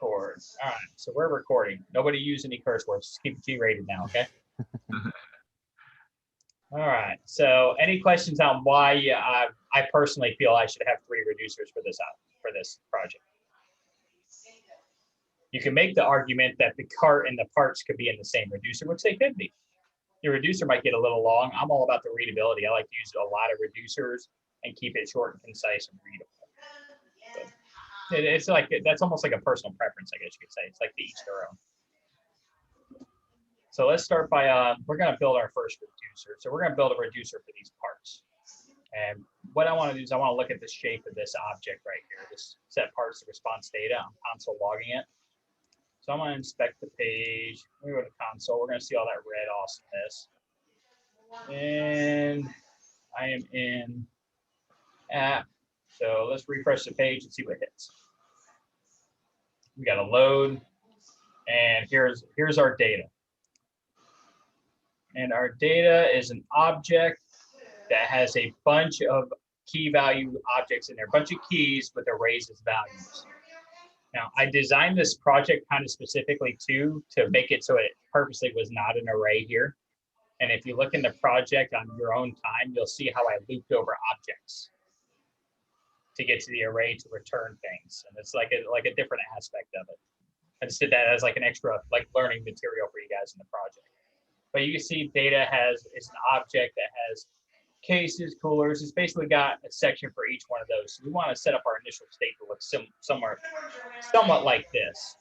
Record. All right, so we're recording. Nobody use any curse words. Just keep it G-rated now, okay? All right. So, any questions on why I personally feel I should have 3 reducers for this project? You can make the argument that the cart and the parts could be in the same reducer, which they could be. Your reducer might get a little long. I'm all about the readability. I like to use a lot of reducers and keep it short and concise and readable. So it's like that's almost like a personal preference, I guess you could say. It's like to each their own. So let's start by we're going to build our first reducer. So we're going to build a reducer for these parts. And what I want to do is I want to look at the shape of this object right here, this set parts to response data. I'm console logging it. So I'm going to inspect the page. We go to console. We're going to see all that red awesomeness. And I am in app. So let's refresh the page and see what hits. We got a load. And here's our data. And our data is an object that has a bunch of key value objects in there, a bunch of keys with arrays as values. Now, I designed this project kind of specifically to make it so it purposely was not an array here. And if you look in the project on your own time, you'll see how I looped over objects to get to the array to return things. And it's like a different aspect of it. I just did that as like an extra learning material for you guys in the project. But you can see data is an object that has cases, coolers. It's basically got a section for each one of those. So we want to set up our initial state to look somewhat like this.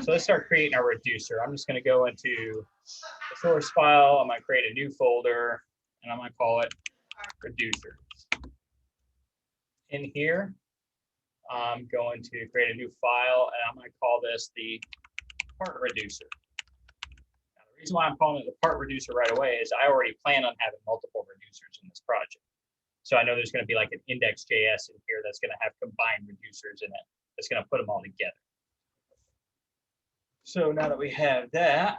So let's start creating our reducer. I'm just going to go into the source file. I'm going to create a new folder, and I'm going to call it reducers. In here, I'm going to create a new file, and I'm going to call this the part reducer. The reason why I'm calling it the part reducer right away is I already plan on having multiple reducers in this project. So I know there's going to be like an index.js in here that's going to have combined reducers in it. That's going to put them all together. So now that we have that,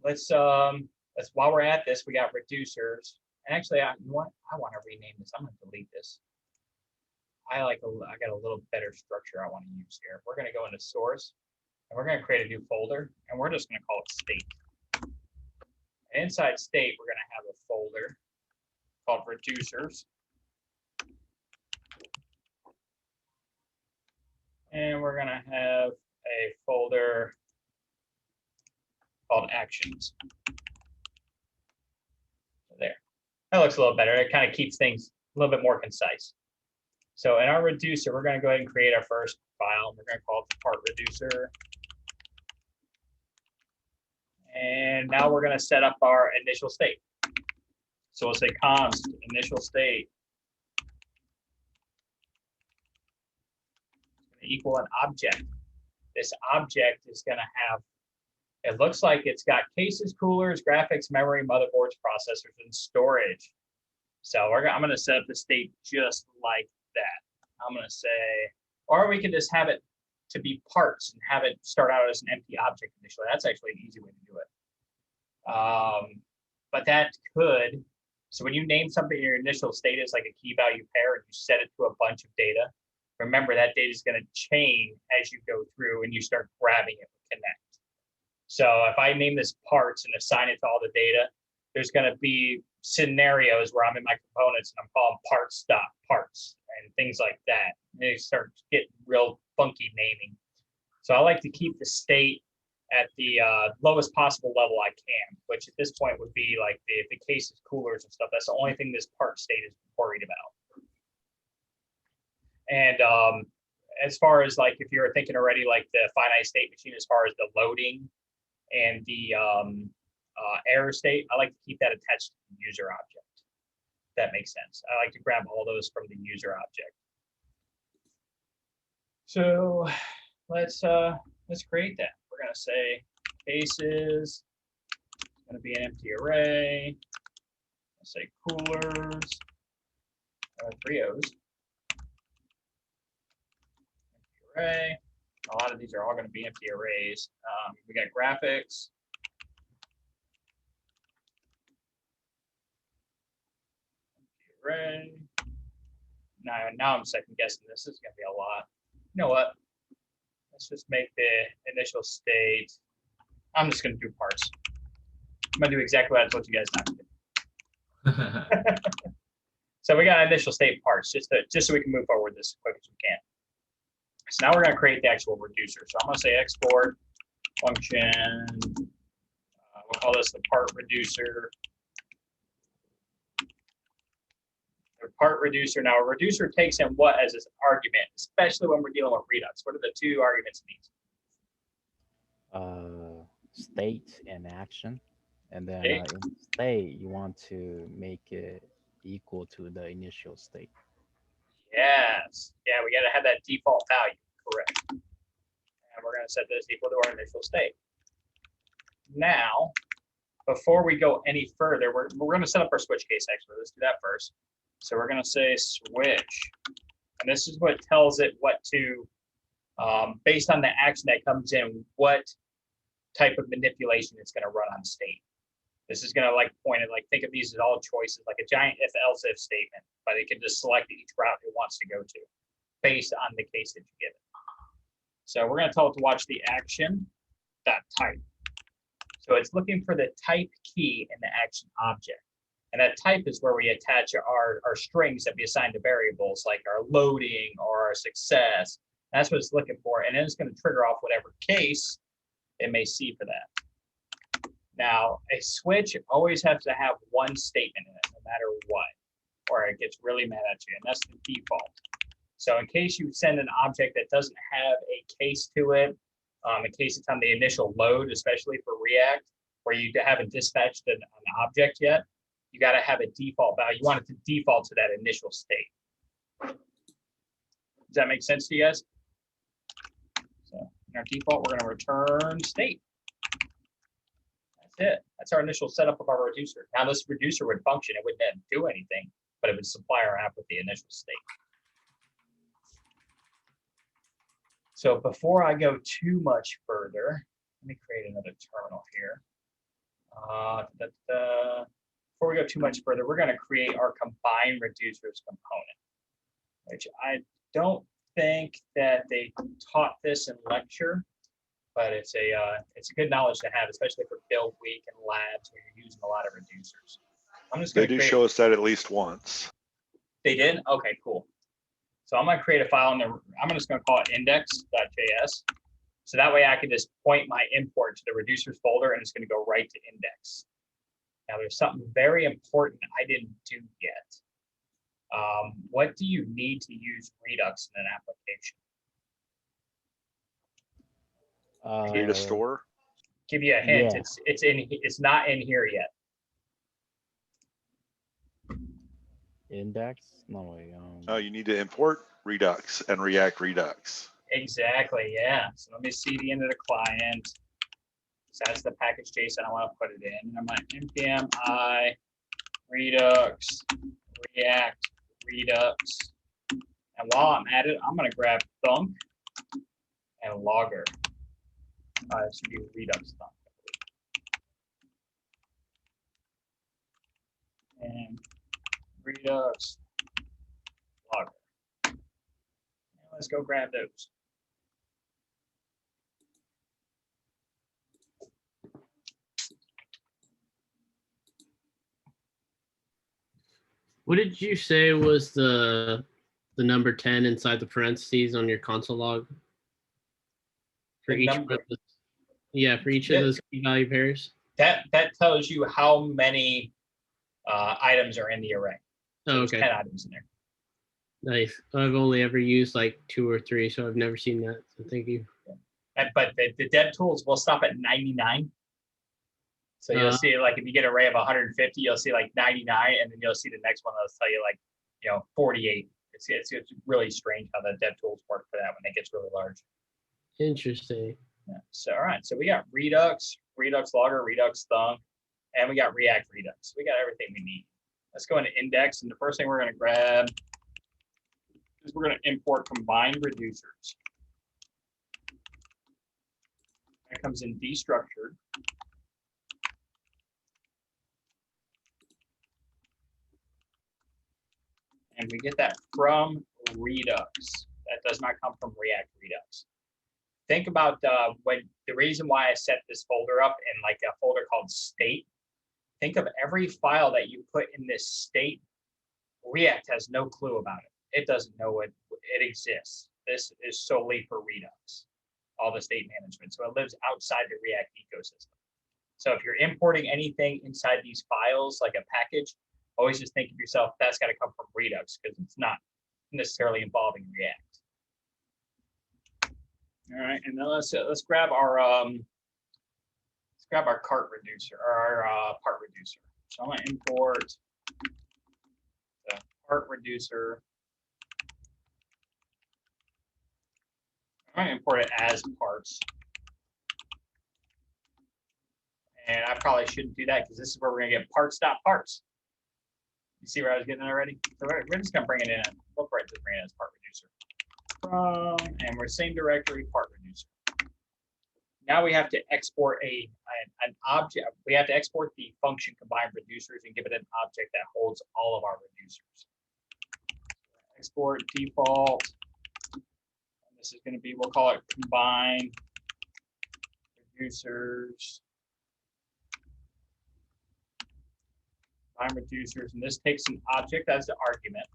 let's while we're at this, we got reducers. And actually, I want to rename this. I'm going to delete this. I got a little better structure I want to use here. We're going to go into source, and we're going to create a new folder, and we're just going to call it state. And inside state, we're going to have a folder called reducers. And we're going to have a folder called actions. There. That looks a little better. It kind of keeps things a little bit more concise. So in our reducer, we're going to go ahead and create our first file. We're going to call it the part reducer. And now we're going to set up our initial state. So we'll say const initial state equal an object. This object is going to have, it looks like it's got cases, coolers, graphics, memory, motherboards, processors, and storage. So I'm going to set up the state just like that. I'm going to say, or we can just have it to be parts and have it start out as an empty object initially. That's actually an easy way to do it. But that could, so when you name something in your initial state as like a key value pair and you set it to a bunch of data, remember that data is going to change as you go through and you start grabbing it with connect. So if I name this parts and assign it to all the data, there's going to be scenarios where I'm in my components and I'm calling parts and things like that. They start getting real funky naming. So I like to keep the state at the lowest possible level I can, which at this point would be like the cases, coolers, and stuff. That's the only thing this part state is worried about. And as far as like if you're thinking already like the finite state machine, as far as the loading and the error state, I like to keep that attached to the user object. If that makes sense. I like to grab all those from the user object. So let's create that. We're going to say cases. It's going to be an empty array. Let's say coolers. 3 O's. Empty array. A lot of these are all going to be empty arrays. We got graphics. Empty array. Now I'm second guessing this. This is going to be a lot. You know what? let's just make the initial state. I'm just going to do parts. I'm going to do exactly what I told you guys not to do. So we got initial state parts just so we can move forward this as quick as we can. So now we're going to create the actual reducer. So I'm going to say export function. We'll call this the part reducer. The part reducer. Now a reducer takes in what as its argument, especially when we're dealing with redux. What are the two arguments it needs? State and action. And then Okay. in state, you want to make it equal to the initial state. Yes. Yeah, we got to have that default value. Correct. And we're going to set this equal to our initial state. Now, before we go any further, we're going to set up our switch case actually. Let's do that first. So we're going to say switch. And this is what tells it what to, based on the action that comes in, what type of manipulation it's going to run on state. This is going to like point it, like think of these as all choices, like a giant if-else-if statement, but it can just select each route it wants to go to based on the case that you give it. So we're going to tell it to watch the action dot type. So it's looking for the type key in the action object. And that type is where we attach our strings that we assign to variables like our loading or our success. That's what it's looking for. And then it's going to trigger off whatever case it may see for that. Now, a switch always has to have one statement in it, no matter what, or it gets really mad at you, and that's the default. So in case you send an object that doesn't have a case to it, in case it's on the initial load, especially for React, where you haven't dispatched an object yet, you got to have a default value. You want it to default to that initial state. Does that make sense to you guys? So in our default, we're going to return state. That's it. That's our initial setup of our reducer. Now this reducer would function. It wouldn't do anything, but it would supply our app with the initial state. So before I go too much further, let me create another terminal here. Before we go too much further, we're going to create our combine reducers component, which I don't think that they taught this in lecture, but it's a good knowledge to have, especially for build week and labs where you're using a lot of reducers. I'm just going to show us that at least once. They did? Okay, cool. So I'm going to create a file in there. I'm just going to call it index.js. So that way I can just point my import to the reducers folder and it's going to go right to index. Now there's something very important I didn't do yet. What do you need to use Redux in an application? Create a store? Give you a hint. Yeah. It's not in here yet. Index? No way. Oh, you need to import Redux and React Redux. Exactly, yeah. So let me see the end of the client. So that's the package JSON I want to put it in. And I'm going to npm I Redux React Redux. And while I'm at it, I'm going to grab thunk and logger. It should be Redux thunk. And Redux logger. And let's go grab those. What did you say was the number 10 inside the parentheses on your console log? For each of those, for each of those key value pairs? That tells you how many items are in the array. So okay. There's 10 items in there. Nice. I've only ever used like 2 or 3, so I've never seen that. So thank you. But the dev tools will stop at 99. So you'll see, like, if you get an array of 150, you'll see like 99, and then you'll see the next one that'll tell you like, 48. It's really strange how the dev tools work for that when it gets really large. Interesting. Yeah. So all right, so we got Redux, Redux logger, Redux thunk, and we got React Redux. We got everything we need. Let's go into index, and the first thing we're going to grab is we're going to import combined reducers. That comes in destructured. And we get that from Redux. That does not come from React Redux. think about when the reason why I set this folder up in like a folder called state. Think of every file that you put in this state. React has no clue about it. It doesn't know it exists. This is solely for Redux, all the state management. So it lives outside the React ecosystem. So if you're importing anything inside these files, like a package, always just think of yourself, that's got to come from Redux because it's not necessarily involving React. All right, and then let's grab our cart reducer or our part reducer. So I'm gonna import the part reducer. I'm gonna import it as parts. And I probably shouldn't do that because this is where we're gonna get parts.parts. You see where I was getting already? So we're just gonna bring it in. We'll just bring it as part reducer. And we're same directory part reducer. Now we have to export an object. We have to export the function combine reducers and give it an object that holds all of our reducers. Export default. And this is going to be, we'll call it combine reducers. Combine reducers, and this takes an object as the argument.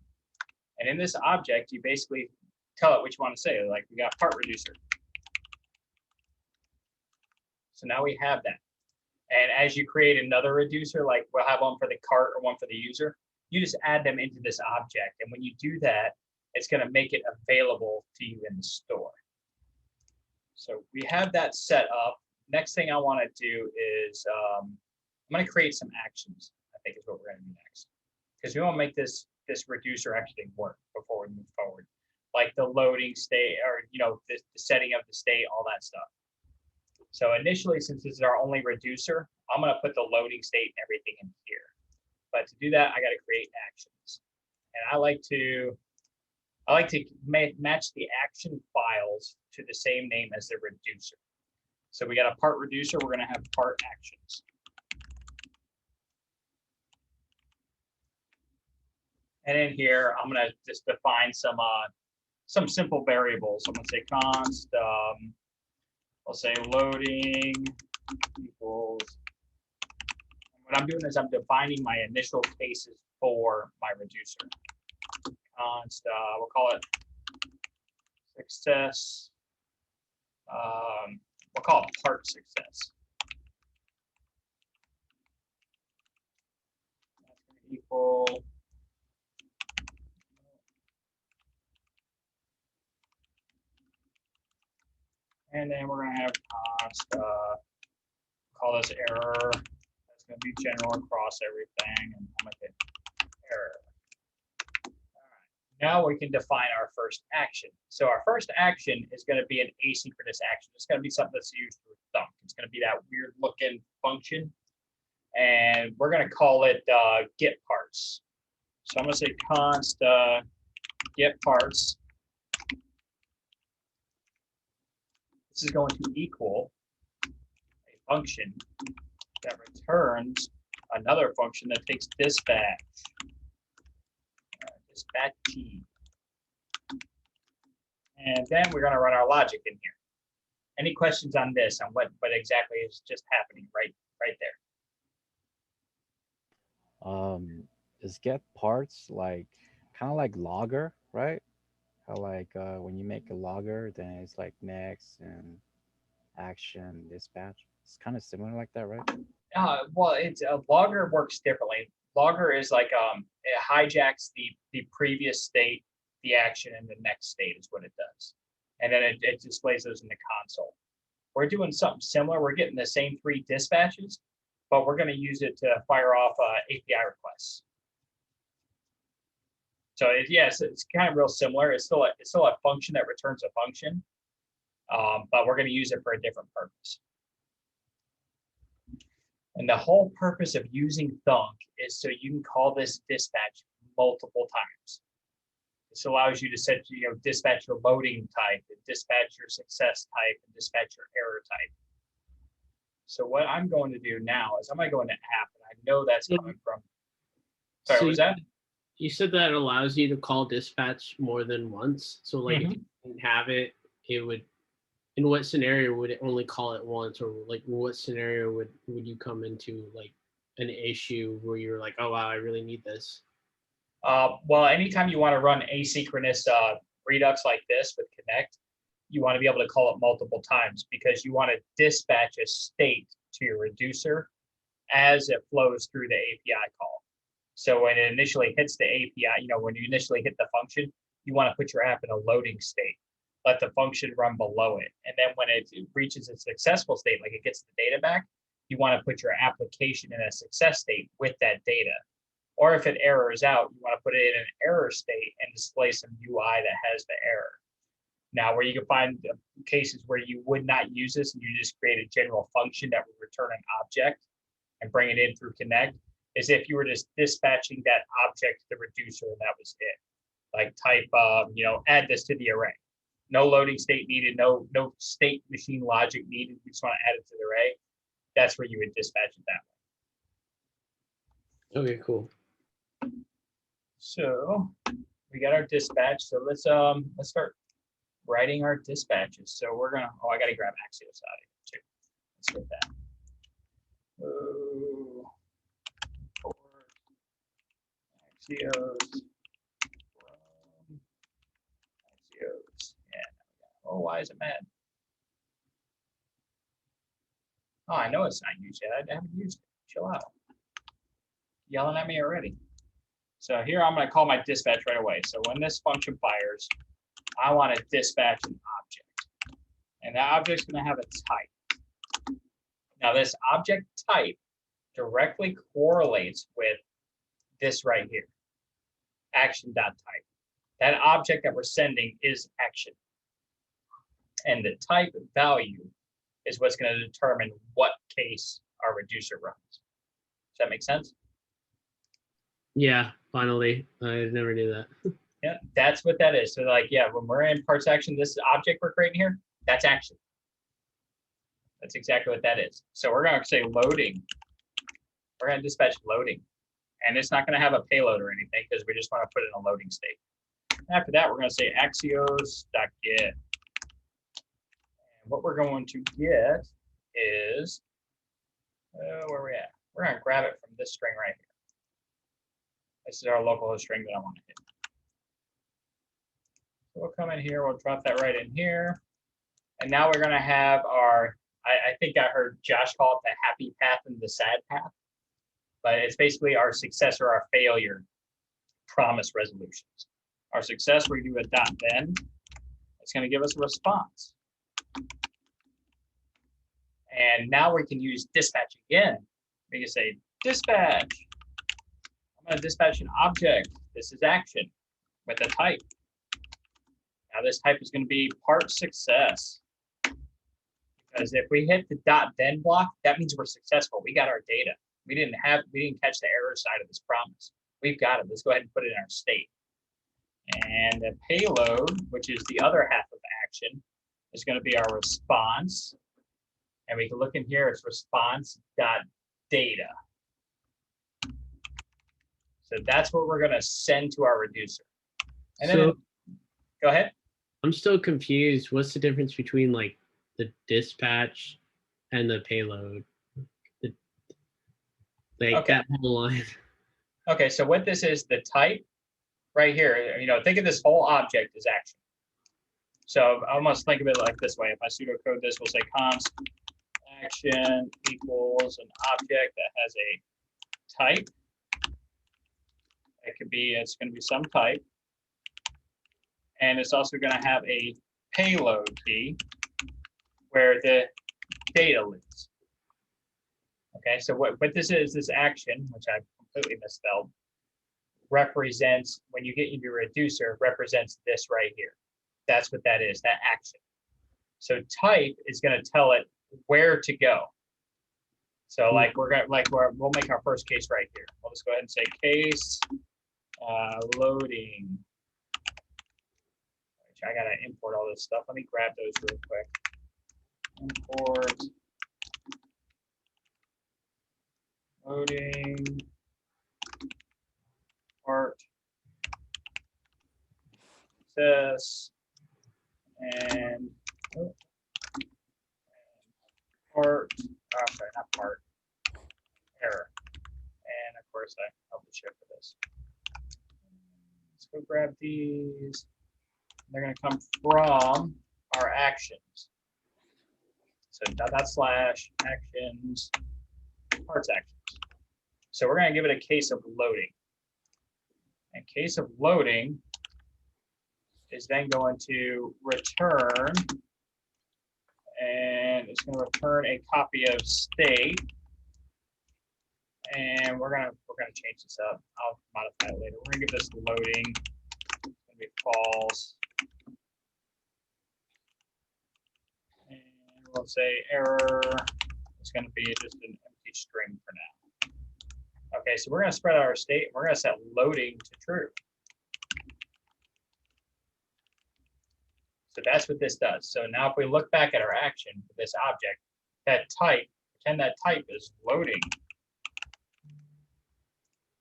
And in this object, you basically tell it what you want to say. Like we got part reducer. So now we have that. And as you create another reducer, like we'll have one for the cart or one for the user, you just add them into this object. And when you do that, it's going to make it available to you in the store. So we have that set up. Next thing I want to do is I'm going to create some actions, I think is what we're going to do next. Because we want to make this reducer actually work before we move forward. Like the loading state or, the setting of the state, all that stuff. So initially, since this is our only reducer, I'm going to put the loading state and everything in here. But to do that, I got to create actions. And I like to match the action files to the same name as the reducer. So we got a part reducer, we're going to have part actions. And in here, I'm going to just define some simple variables. I'm going to say const, I'll say loading equals. What I'm doing is I'm defining my initial cases for my reducer. Const, we'll call it success. We'll call it part success. That's going to equal. And then we're going to have const, call this error. That's going to be general across everything. And I'm going to hit error. All right. Now we can define our first action. So our first action is going to be an asynchronous action. It's going to be something that's used with thunk. It's going to be that weird looking function. And we're going to call it get parts. So I'm going to say const get parts. This is going to equal a function that returns another function that takes dispatch, dispatch key. And then we're going to run our logic in here. Any questions on this, on what exactly is just happening right there? Is get parts like kind of like logger, right? How like when you make a logger, then it's like next and action dispatch. It's kind of similar like that, right? Well, it's a logger works differently. Logger is like it hijacks the previous state, the action, and the next state is what it does, and then it displays those in the console. We're doing something similar. We're getting the same 3 dispatches, but we're going to use it to fire off API requests. So yes, it's kind of real similar. It's still a function that returns a function, but we're going to use it for a different purpose. And the whole purpose of using thunk is so you can call this dispatch multiple times. This allows you to set, dispatch your loading type, and dispatch your success type, and dispatch your error type. So what I'm going to do now is I'm going to go into app, and I know that's coming from. Sorry, what was that? You said that allows you to call dispatch more than once. So like if you didn't have it, it in what scenario would it only call it once, or like what scenario would you come into like an issue where you're like, oh wow, I really need this? Well, anytime you want to run asynchronous Redux like this with Connect, you want to be able to call it multiple times because you want to dispatch a state to your reducer as it flows through the API call. So when it initially hits the API, when you initially hit the function, you want to put your app in a loading state. Let the function run below it. And then when it reaches a successful state, like it gets the data back, you want to put your application in a success state with that data. Or if it errors out, you want to put it in an error state and display some UI that has the error. Now, where you can find cases where you would not use this and you just create a general function that would return an object and bring it in through Connect, is if you were just dispatching that object to the reducer and that was it. Like type, add this to the array. No loading state needed, no state machine logic needed. We just want to add it to the array. That's where you would dispatch it that way. Okay, cool. So we got our dispatch. So let's start writing our dispatches. So we're gonna. Oh, I gotta grab Axios out of here too. Let's get that. Oh, Axios. Axios. Yeah. Oh, why is it mad? Oh, I know it's not used yet. I haven't used it. Chill out. Yelling at me already. So here I'm going to call my dispatch right away. So when this function fires, I want to dispatch an object. And that object's going to have a type. Now this object type directly correlates with this right here, action.type. That object that we're sending is action. And the type value is what's going to determine what case our reducer runs. Does that make sense? Yeah, finally. I never knew that. Yeah, that's what that is. So like, yeah, when we're in parts action, this object we're creating here, that's action. That's exactly what that is. So we're going to say loading. We're going to dispatch loading. And it's not going to have a payload or anything because we just want to put it in a loading state. After that, we're going to say axios.get. And what we're going to get is, where are we at? We're going to grab it from this string right here. This is our localhost string that I want to hit. So we'll come in here, we'll drop that right in here. And now we're going to have our, I think I heard Josh call it the happy path and the sad path. But it's basically our success or our failure promise resolutions. Our success, we do a dot then. It's going to give us a response. And now we can use dispatch again. We can say dispatch. I'm going to dispatch an object. This is action with a type. Now this type is going to be part success. Because if we hit the dot then block, that means we're successful. We got our data. We didn't catch the error side of this promise. We've got it. Let's go ahead and put it in our state. And the payload, which is the other half of action, is going to be our response. And we can look in here, it's response.data. So that's what we're going to send to our reducer. And then, go ahead. I'm still confused. What's the difference between like the dispatch and the payload? Like that whole line. Okay, so what this is, the type right here, think of this whole object as action. So I almost think of it like this way. If I pseudocode this, we'll say const action equals an object that has a type. It's going to be some type. And it's also going to have a payload key where the data lives. Okay, so what this is, this action, which I completely misspelled, represents, when you get into your reducer, represents this right here. That's what that is, that action. So type is going to tell it where to go. So like we'll make our first case right here. We'll just go ahead and say case loading. I gotta import all this stuff. Let me grab those real quick. Import loading part success and part, oh, I'm sorry, not part, error. And of course, I help the ship for this. Let's go grab these. They're going to come from our actions. So dot slash actions, parts actions. So we're going to give it a case of loading. And case of loading is then going to return, and it's going to return a copy of state. And we're gonna change this up. I'll modify it later. We're gonna give this loading. It's gonna be false. And we'll say error. It's gonna be just an empty string for now. Okay, so we're gonna spread out our state. We're gonna set loading to true. So that's what this does. So now if we look back at our action for this object, that type, pretend that type is loading.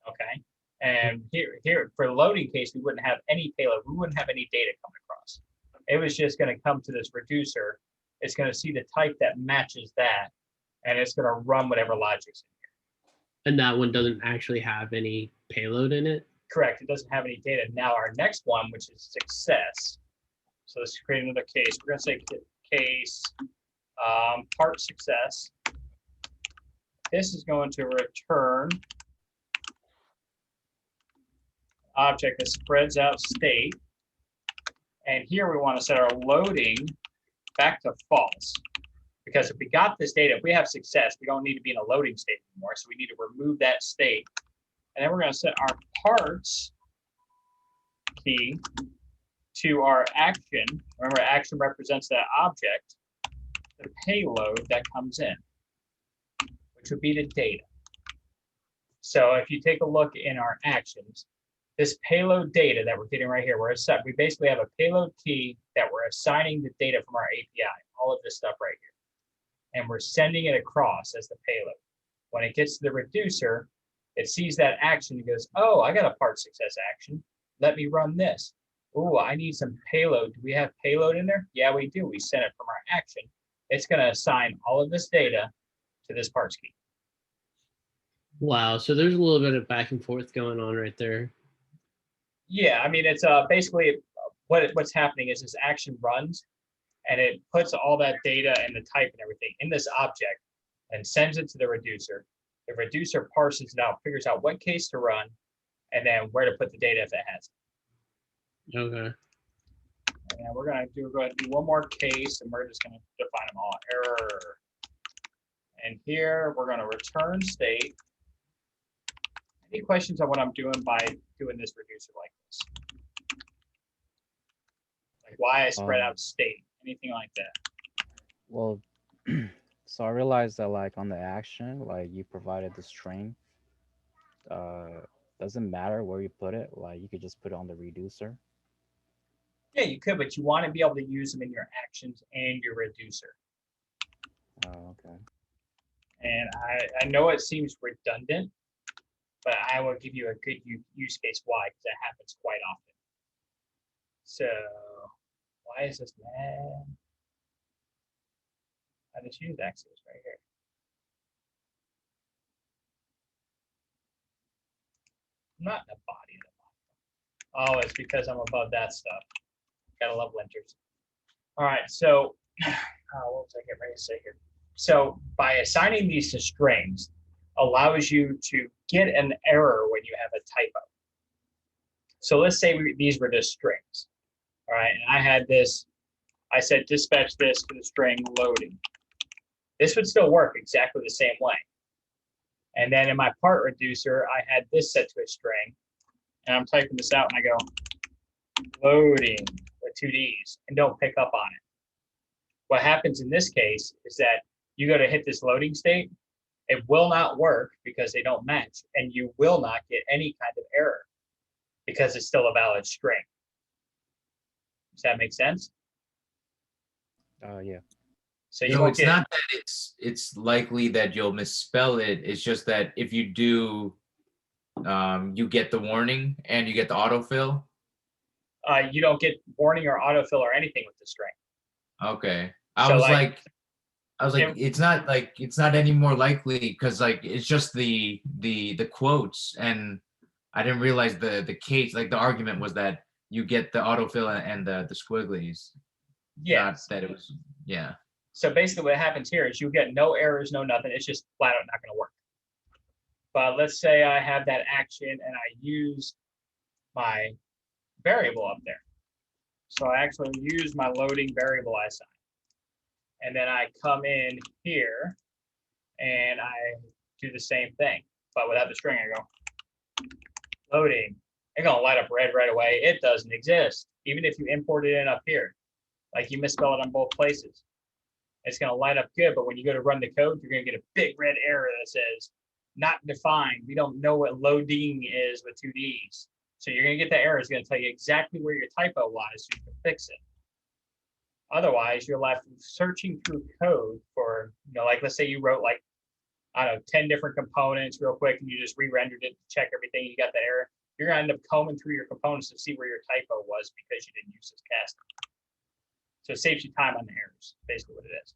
Okay, and here for the loading case, we wouldn't have any payload. We wouldn't have any data coming across. It was just going to come to this reducer. It's going to see the type that matches that, and it's going to run whatever logic's in here. And that one doesn't actually have any payload in it? Correct. It doesn't have any data. Now our next one, which is success. So let's create another case. We're going to say case part success. This is going to return object that spreads out state. And here we want to set our loading back to false. Because if we got this data, if we have success, we don't need to be in a loading state anymore. So we need to remove that state. And then we're going to set our parts key to our action. Remember, action represents that object, the payload that comes in, which would be the data. So if you take a look in our actions, this payload data that we're getting right here, we basically have a payload key that we're assigning the data from our API, all of this stuff right here. And we're sending it across as the payload. When it gets to the reducer, it sees that action and goes, oh, I got a part success action. Let me run this. Oh, I need some payload. Do we have payload in there? Yeah, we do. We sent it from our action. It's going to assign all of this data to this parts key. Wow, so there's a little bit of back and forth going on right there. Yeah, I mean, it's basically what's happening is this action runs and it puts all that data and the type and everything in this object and sends it to the reducer. The reducer parses it out, figures out what case to run, and then where to put the data if it has it. Okay. And we're going to go ahead and do one more case, and we're just going to define them all. Error. And here we're going to return state. Any questions on what I'm doing by doing this reducer like this? Like why I spread out state, anything like that? Well, so I realized that like on the action, like you provided the string. Doesn't matter where you put it. Like you could just put it on the reducer. Yeah, you could, but you want to be able to use them in your actions and your reducer. Oh, okay. And I know it seems redundant, but I will give you a good use case why, because that happens quite often. So why is this mad? I just use access right here. I'm not in the body of the module. Oh, it's because I'm above that stuff. Gotta love linters. All right, so what was I getting ready to say here? So by assigning these to strings allows you to get an error when you have a typo. So let's say these were just strings. All right, and I had this, I said dispatch this to the string loading. This would still work exactly the same way. And then in my part reducer, I had this set to a string, and I'm typing this out and I go loading with 2 Ds and don't pick up on it. What happens in this case is that you go to hit this loading state, it will not work because they don't match, and you will not get any kind of error because it's still a valid string. Does that make sense? Yeah. So you it's not that it's likely that you'll misspell it. It's just that if you do, you get the warning and you get the autofill. You don't get warning or autofill or anything with the string. Okay, I was like I was like, it's not any more likely because like it's just the quotes, and I didn't realize the case, like the argument was that you get the autofill and the squigglies. Yes. Not that it was, yeah. So basically what happens here is you get no errors, no nothing. It's just flat out not going to work. But let's say I have that action and I use my variable up there. So I actually use my loading variable I assigned. And then I come in here and I do the same thing, but without the string. I go loading. It's going to light up red right away. It doesn't exist. Even if you import it in up here, like you misspell it on both places, it's going to light up good. But when you go to run the code, you're going to get a big red error that says not defined. We don't know what loading is with 2 Ds. So you're going to get the error. It's going to tell you exactly where your typo lies so you can fix it. Otherwise, you're left searching through code for, like let's say you wrote like, I don't know, 10 different components real quick and you just re-rendered it to check everything. You got the error. You're going to end up combing through your components to see where your typo was because you didn't use this casting. So it saves you time on the errors, basically what it is.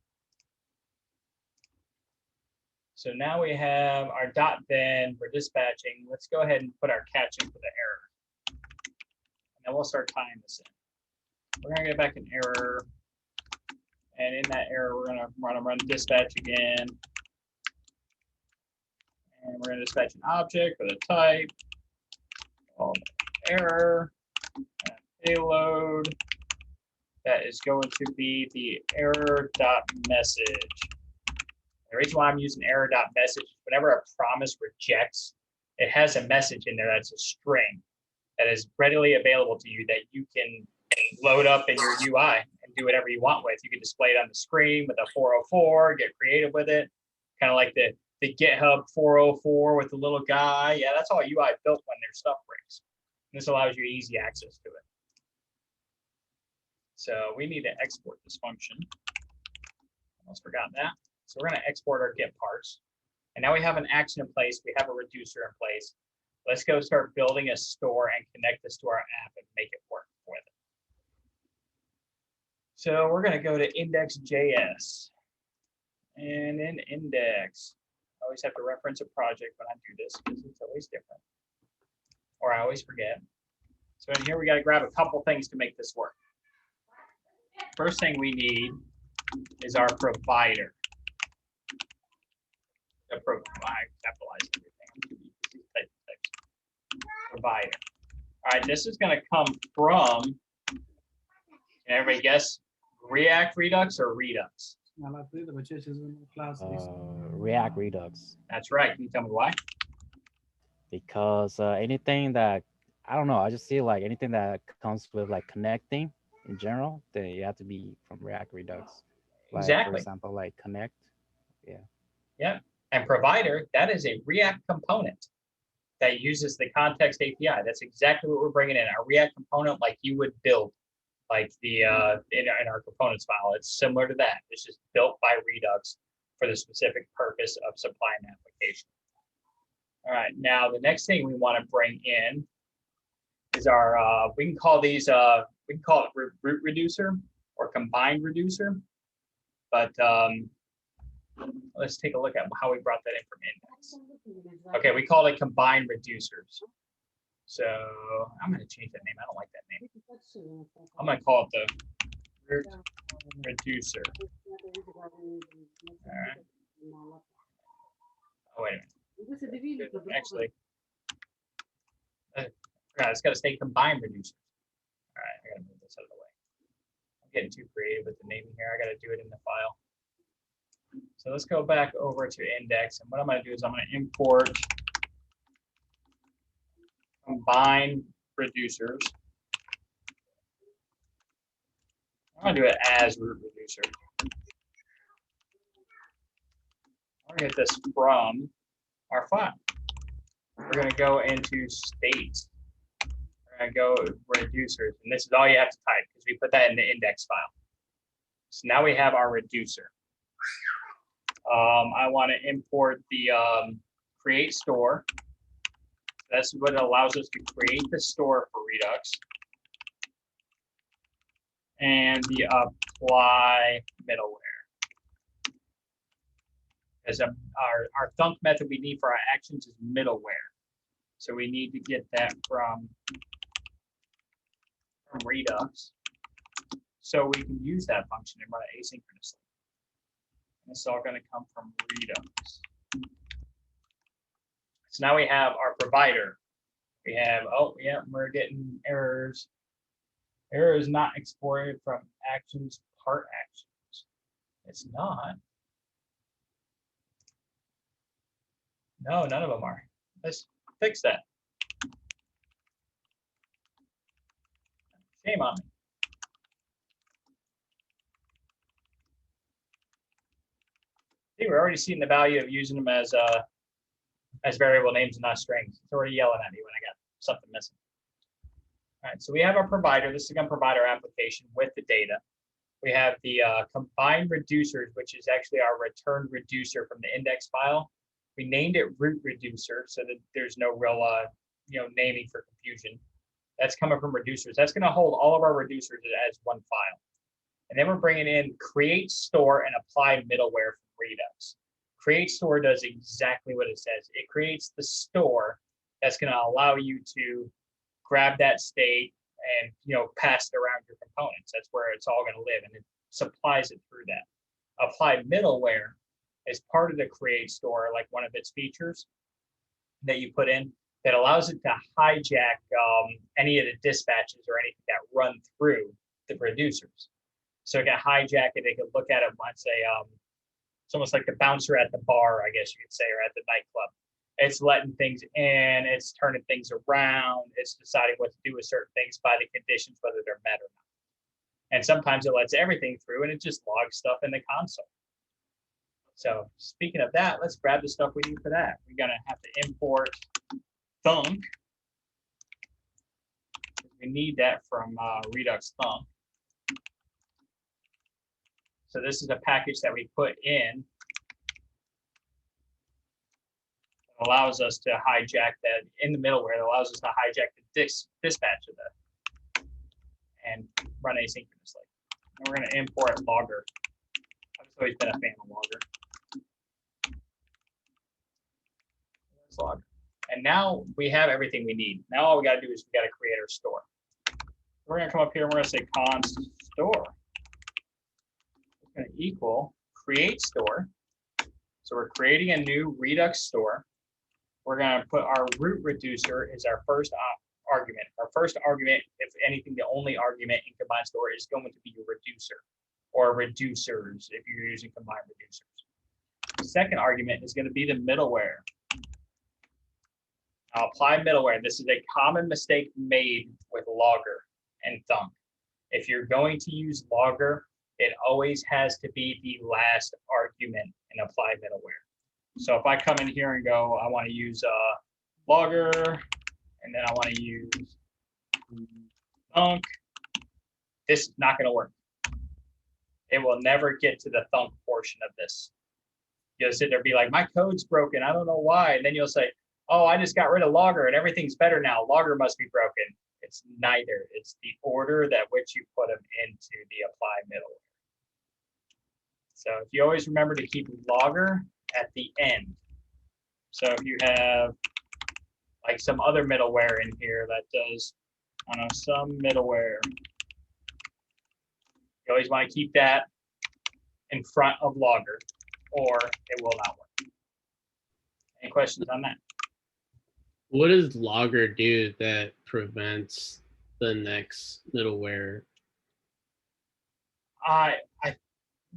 So now we have our dot then for dispatching. Let's go ahead and put our catch in for the error. And then we'll start tying this in. We're going to get back an error. And in that error, we're going to run dispatch again. And we're going to dispatch an object with a type called error payload. That is going to be the error.message. The reason why I'm using error.message is whenever a promise rejects, it has a message in there that's a string that is readily available to you that you can load up in your UI and do whatever you want with. You can display it on the screen with a 404, get creative with it, kind of like the GitHub 404 with the little guy. Yeah, that's all UI built when their stuff breaks. And this allows you easy access to it. So we need to export this function. Almost forgot that. So we're going to export our Git parts. And now we have an action in place. We have a reducer in place. Let's go start building a store and connect this to our app and make it work with it. So we're going to go to index.js. And in index, I always have to reference a project when I do this because it's always different. Or I always forget. So in here, we got to grab a couple things to make this work. First thing we need is our provider. Capitalize everything. Provider. All right, this is going to come from, can everybody guess, React Redux or Redux? React Redux. That's right. Can you tell me why? Because anything that, I don't know, I just feel like anything that comes with like connecting in general, then you have to be from React Redux. Like, Exactly. For example, like connect. Yeah. Yeah. And provider, that is a React component that uses the context API. That's exactly what we're bringing in. Our React component, like you would build, like the in our components file. It's similar to that. It's just built by Redux for the specific purpose of supplying an application. All right. Now the next thing we want to bring in is our we can call these we can call it root reducer or combined reducer, but let's take a look at how we brought that in from index. Okay, we call it combined reducers. So I'm going to change that name. I don't like that name. I'm going to call it the root reducer. All right. Oh, wait a minute. Actually, it's got to stay combined reducers. All right, I got to move this out of the way. I'm getting too creative with the naming here. I got to do it in the file. So let's go back over to index. And what I'm going to do is I'm going to import combined reducers. I'm going to do it as root reducer. I'm going to get this from our file. We're going to go into state. We're going to go reducers. And this is all you have to type because we put that in the index file. So now we have our reducer. I want to import the create store. That's what allows us to create the store for Redux. And the apply middleware. as our thunk method we need for our actions is middleware. So we need to get that from Redux, so we can use that function and run it asynchronously. And it's all going to come from Redux. So now we have our provider. We have, oh yeah, we're getting errors. Error is not exported from actions part actions. It's not. No, none of them are. Let's fix that. Shame on me. See, we're already seeing the value of using them as variable names and not strings. It's already yelling at me when I got something missing. All right, so we have our provider. This is going to provide our application with the data. We have the combined reducers, which is actually our return reducer from the index file. We named it root reducer so that there's no real naming for confusion. That's coming from reducers. That's going to hold all of our reducers as one file. And then we're bringing in create, store, and apply middleware from Redux. Create store does exactly what it says. It creates the store that's going to allow you to grab that state and pass it around your components. That's where it's all going to live, and it supplies it through that. Apply middleware is part of the create store, like one of its features that you put in that allows it to hijack any of the dispatches or anything that run through the reducers. So it can hijack it. They could look at it once it's almost like the bouncer at the bar, I guess you could say, or at the nightclub. It's letting things in, it's turning things around, it's deciding what to do with certain things by the conditions, whether they're met or not. And sometimes it lets everything through and it just logs stuff in the console. So speaking of that, let's grab the stuff we need for that. We're gonna have to import thunk. We need that from Redux thunk. So this is a package that we put in that allows us to hijack that in the middleware. That allows us to hijack the dispatch of that and run asynchronously. And we're going to import logger. I've always been a fan of logger. There's logger. And now we have everything we need. Now all we got to do is we got to create our store. We're going to come up here and we're going to say const store. Going to equal create store. So we're creating a new Redux store. We're going to put our root reducer as our first argument. Our first argument, if anything, the only argument in combined store is going to be your reducer or reducers if you're using combined reducers. The second argument is going to be the middleware. I'll apply middleware. This is a common mistake made with logger and thunk. If you're going to use logger, it always has to be the last argument in apply middleware. So if I come in here and go, I want to use logger, and then I want to use thunk, this is not going to work. It will never get to the thunk portion of this. You'll sit there and be like, my code's broken, I don't know why. And then you'll say, oh, I just got rid of logger and everything's better now. Logger must be broken. It's neither. It's the order that which you put them into the apply middleware. So if you always remember to keep logger at the end. So if you have like some other middleware in here that does, I don't know, some middleware, you always want to keep that in front of logger or it will not work. Any questions on that? What does logger do that prevents the next middleware? I'm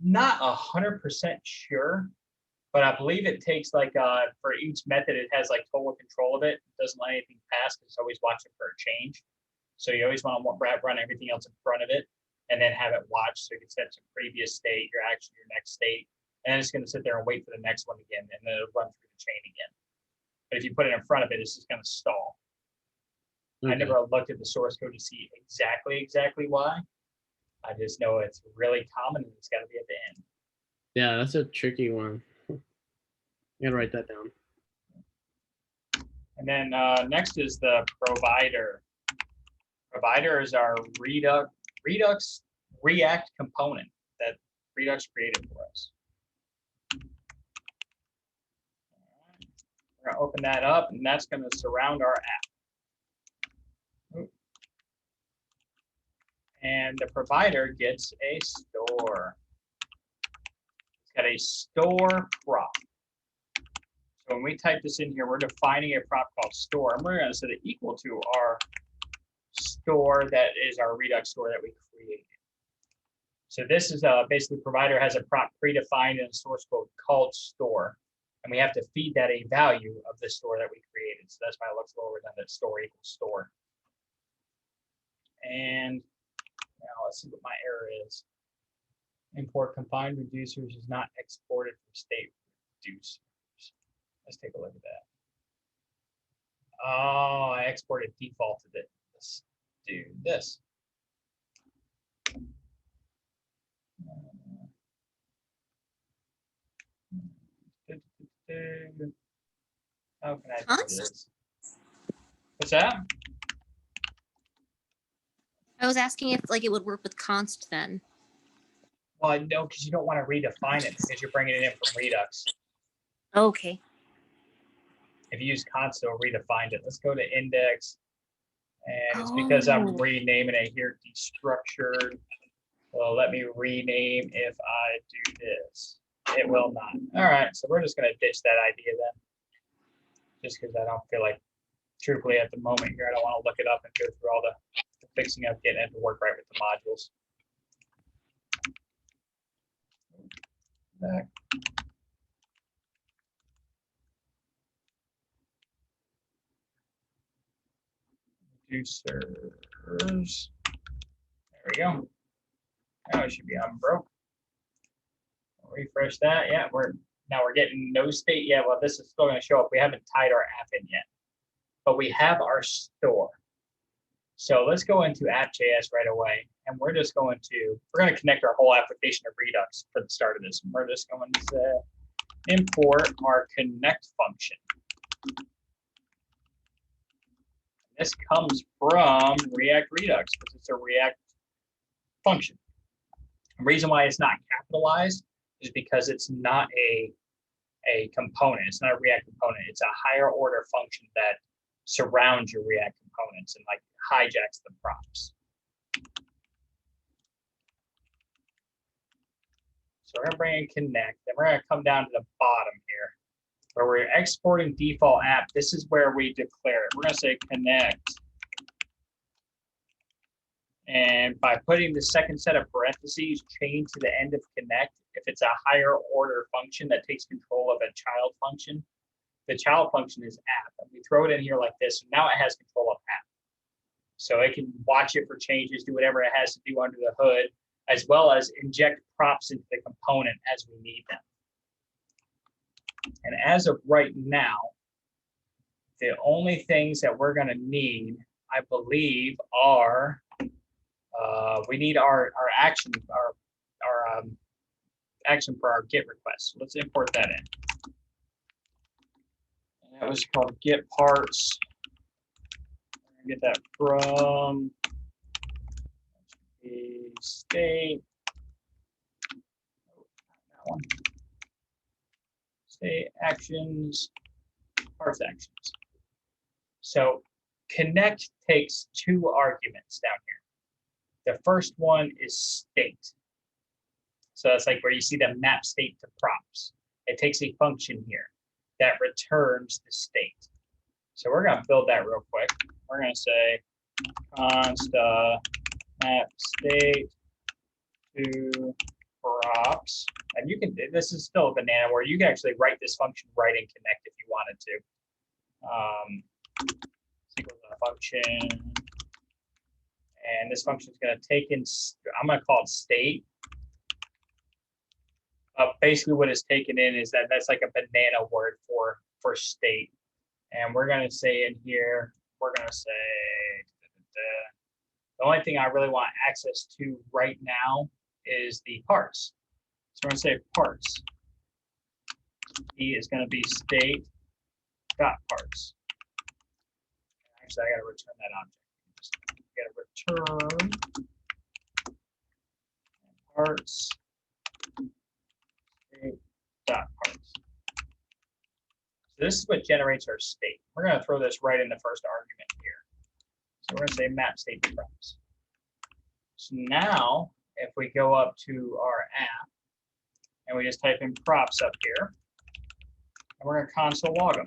not 100% sure, but I believe it takes like for each method it has like total control of it. It doesn't let anything pass. It's always watching for a change. So you always want to run everything else in front of it and then have it watch so you can set some previous state, your action, your next state, and it's going to sit there and wait for the next one again, and then it'll run through the chain again. But if you put it in front of it, it's just going to stall. Okay. I never looked at the source code to see exactly why. I just know it's really common and it's got to be at the end. Yeah, that's a tricky one. You gotta write that down. And then next is the provider. Provider is our Redux React component that Redux created for us. gonna open that up, and that's gonna surround our app. Oop. And the provider gets a store. It's got a store prop. So when we type this in here, we're defining a prop called store, and we're gonna set it equal to our store that is our Redux store that we created. So this is basically provider has a prop predefined in a source code called store, and we have to feed that a value of the store that we created. So that's why it looks a little redundant, store equals store. And now let's see what my error is. Import confined reducers is not exported from state reducers. Let's take a look at that. Oh, I exported defaulted it. Let's do this. How can I do this? What's that? I was asking if like it would work with const then. Well, no, because you don't want to redefine it because you're bringing it in from Redux. Okay. If you use const, it'll redefine it. Let's go to index. And it's because I'm renaming it here, destructured. Well, let me rename if I do this. It will not. All right, so we're just going to ditch that idea then. Just because I don't feel like, truthfully, at the moment here, I don't want to look it up and go through all the fixing up, getting it to work right with the modules. Back. Reducers. There we go. Now it should be unbroke. Refresh that. Yeah, we're getting no state yet. Well, this is still going to show up. We haven't tied our app in yet, but we have our store. So let's go into app.js right away, and we're going to connect our whole application to Redux for the start of this. And we're just going to import our connect function. This comes from React Redux because it's a React function. The reason why it's not capitalized is because it's not a component. It's not a React component. It's a higher order function that surrounds your React components and like hijacks the props. So we're gonna bring in connect, then we're gonna come down to the bottom here where we're exporting default app. This is where we declare it. We're gonna say connect. And by putting the second set of parentheses chained to the end of connect, if it's a higher order function that takes control of a child function, the child function is app. And we throw it in here like this, and now it has control of app. So it can watch it for changes, do whatever it has to do under the hood, as well as inject props into the component as we need them. And as of right now, the only things that we're going to need, I believe, are we need our action, our action for our GET request. So let's import that in. And that was called GET parts. Get that from the state. That one. State actions, parts actions. So connect takes two arguments down here. The first one is state. So that's like where you see the map state to props. It takes a function here that returns the state. So we're going to build that real quick. We're going to say const map state to props. And you can, this is still a banana where you can actually write this function right in connect if you wanted to. Equals a function. And this function is going to take in, I'm going to call it state. Basically what it's taken in is that's like a banana word for state. And we're going to say in here, we're going to say, the only thing I really want access to right now is the parts. So we're going to say parts. E is going to be state dot parts. Actually, I got to return that object. I got to return parts state dot parts. So this is what generates our state. We're going to throw this right in the first argument here. So we're going to say map state to props. So now, if we go up to our app and we just type in props up here, and we're going to console log them.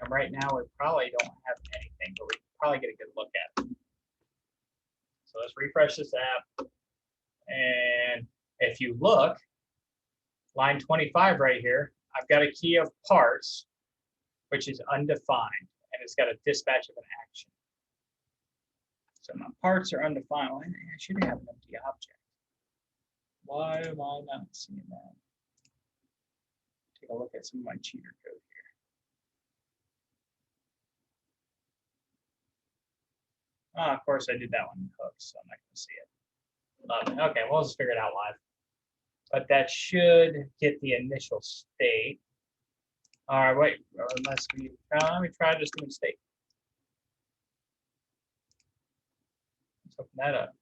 And right now, we probably don't have anything, but we can probably get a good look at it. So let's refresh this app. And if you look, line 25 right here, I've got a key of parts, which is undefined, and it's got a dispatch of an action. So my parts are undefined. Well, I should have an empty object. Why am I not seeing that? Take a look at some of my cheater code here. Of course, I did that one in hooks, so I'm not going to see it. Okay, we'll just figure it out live. But that should get the initial state. All right, wait, unless we let me try just doing state. Let's open that up.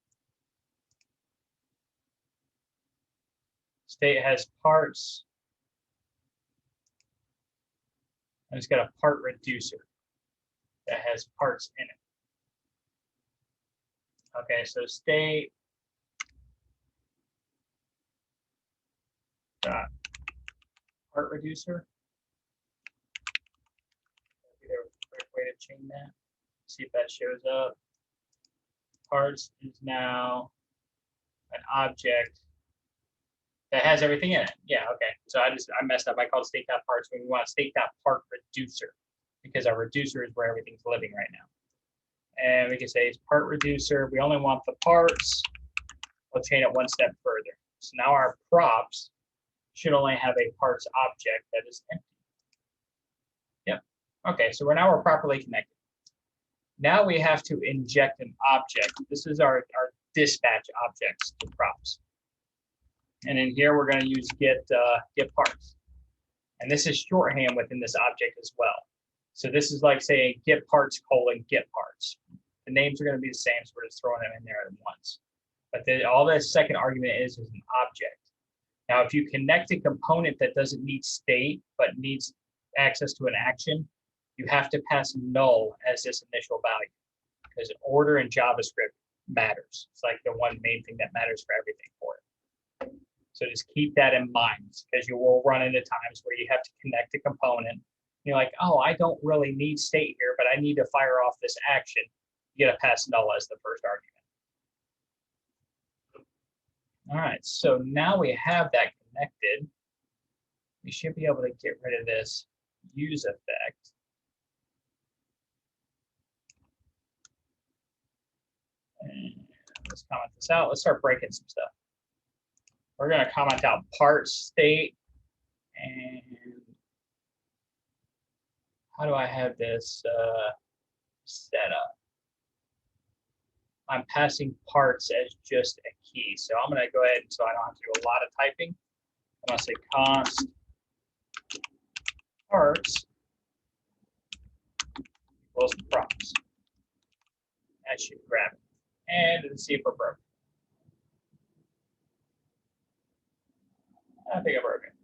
State has parts. And it's got a part reducer that has parts in it. Okay, so state dot part reducer. Maybe there's a quick way to change that. See if that shows up. Parts is now an object that has everything in it. Yeah, okay. So I messed up. I called state dot parts when we want state dot part reducer because our reducer is where everything's living right now. And we can say it's part reducer. We only want the parts. We'll chain it one step further. So now our props should only have a parts object that is empty. Yep. Okay, so we're properly connected. Now we have to inject an object. This is our dispatch objects to props. And in here, we're going to use get parts. And this is shorthand within this object as well. So this is like saying get parts : get parts. The names are going to be the same, so we're just throwing them in there at once. But then all this second argument is an object. Now, if you connect a component that doesn't need state, but needs access to an action, you have to pass null as this initial value because order in JavaScript matters. It's like the one main thing that matters for everything for it. So just keep that in mind because you will run into times where you have to connect a component. You're like, oh, I don't really need state here, but I need to fire off this action. You got to pass null as the first argument. All right, so now we have that connected. We should be able to get rid of this use effect. And let's comment this out. Let's start breaking some stuff. We're going to comment out part state. And how do I have this set up? I'm passing parts as just a key. So I'm going to go ahead, so I don't have to do a lot of typing. I'm going to say const parts equals props. That should grab it. And let's see if we're broken. I think I broke it.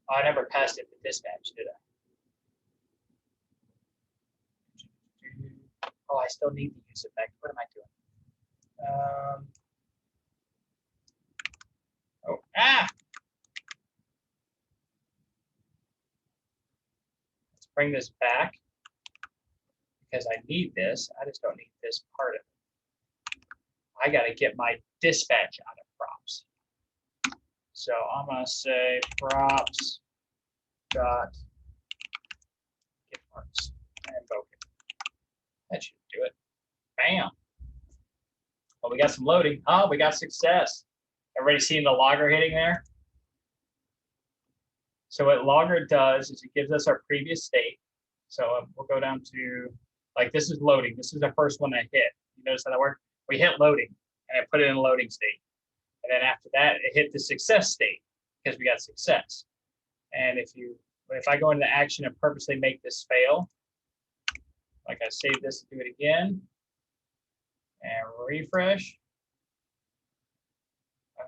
Oh, I never passed it to dispatch, did I? Oh, I still need the use effect. What am I doing? Let's bring this back because I need this. I just don't need this part of it. I got to get my dispatch out of props. So I'm going to say props dot get parts and invoke it. That should do it. Bam. Well, we got some loading. Oh, we got success. Everybody seeing the logger hitting there? So what logger does is it gives us our previous state. So we'll go down to, like, this is loading. This is the first one that hit. You notice how that worked? We hit loading, and it put it in loading state. And then after that, it hit the success state because we got success. And if I go into action and purposely make this fail, like I save this, do it again, and refresh.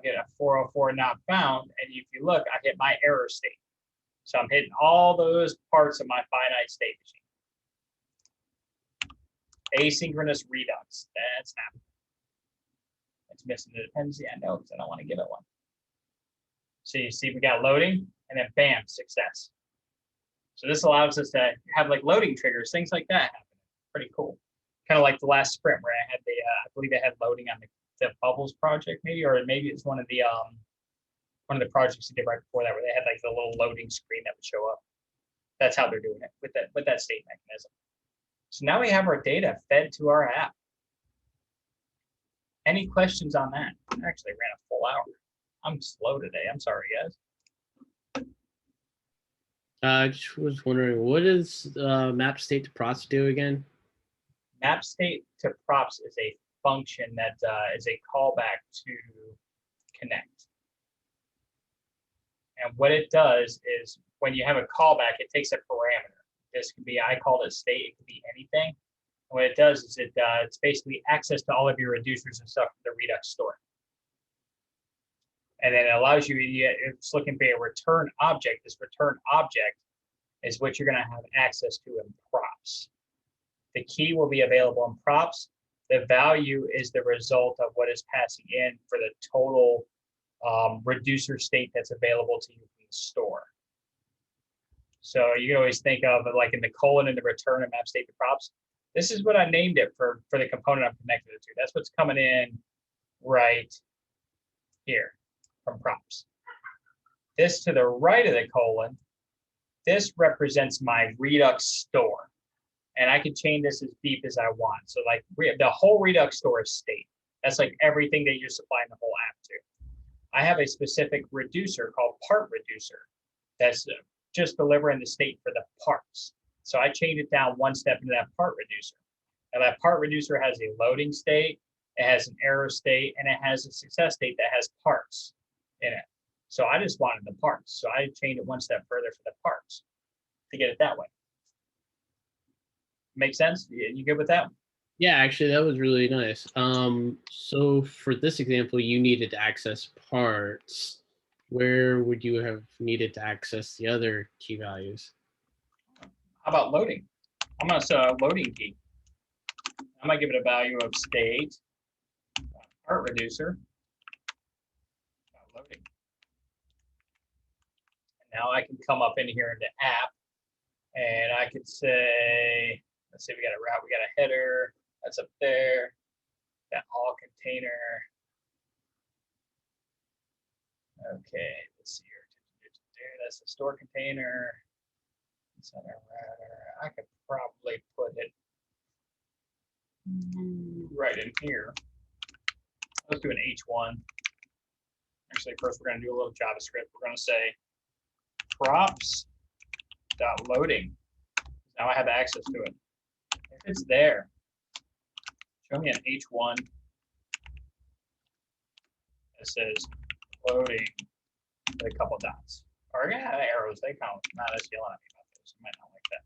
I get a 404 not found, and if you look, I hit my error state. So I'm hitting all those parts of my finite state machine. Asynchronous redux. That's happening. It's missing the dependency. I know because I don't want to give it one. So you see, we got loading, and then bam, success. So this allows us to have like loading triggers, things like that happen. Pretty cool. Kind of like the last sprint where I had the, I believe I had loading on the Bubbles project, maybe, or maybe it's one of the projects I did right before that, where they had like the little loading screen that would show up. That's how they're doing it with that state mechanism. So now we have our data fed to our app. Any questions on that? I actually ran a full hour. I'm slow today. I'm sorry, guys. I just was wondering, what does map state to props do again? Map state to props is a function that is a callback to connect. And what it does is when you have a callback, it takes a parameter. This could be, I called it state, it could be anything. And what it does is it's basically access to all of your reducers and stuff from the Redux store. And then it allows you, it's looking for a return object. This return object is what you're going to have access to in props. The key will be available in props. The value is the result of what is passing in for the total reducer state that's available to you in the store. So you can always think of it like in the colon and the return of map state to props. This is what I named it for the component I'm connected it to. That's what's coming in right here from props. This to the right of the colon, this represents my Redux store. And I can change this as deep as I want. So like the whole Redux store is state. That's like everything that you're supplying the whole app to. I have a specific reducer called part reducer that's just delivering the state for the parts. So I change it down one step into that part reducer. Now that part reducer has a loading state, it has an error state, and it has a success state that has parts in it. So I just wanted the parts. So I changed it one step further for the parts to get it that way. Make sense? You good with that? Yeah, actually, that was really nice. So for this example, you needed to access parts. Where would you have needed to access the other key values? How about loading? I'm going to set a loading key. I'm going to give it a value of state, part reducer, loading. And now I can come up in here into app, and I could say, let's say we got a route, we got a header, that's up there, that all container. Okay, let's see here. That's the store container. Center router. I could probably put it right in here. Let's do an H1. Actually, first we're going to do a little JavaScript. We're going to say props.loading. Now I have access to it. If it's there, show me an H1 that says loading with a couple dots. Or yeah, arrows, they count. Nah, that's yelling at me about those. You might not like that.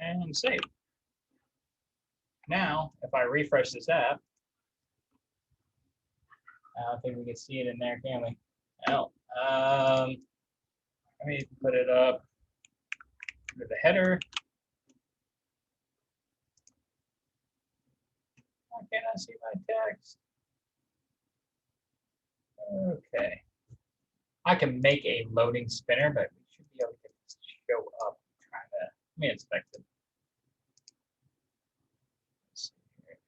And save. Now, if I refresh this app, I don't think we can see it in there, can we? No. Let me put it up with the header. Why can't I see my text? Okay. I can make a loading spinner, but we should be able to get this to show up. Let me inspect it. Let's see here.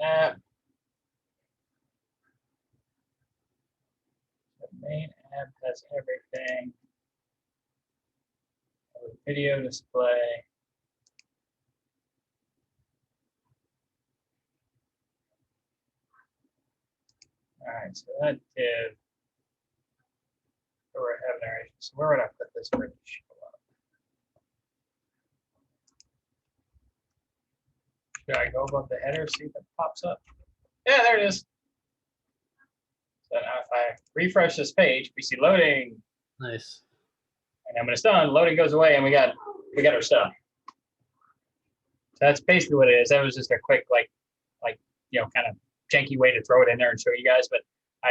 App. The main app has everything. Video display. All right, so that div. We're having narration. So where would I put this for it to show up? Should I go above the header, see if it pops up? Yeah, there it is. So now if I refresh this page, we see loading. Nice. And then when it's done, loading goes away and we got our stuff. So that's basically what it is. That was just a quick, like, kind of janky way to throw it in there and show you guys, but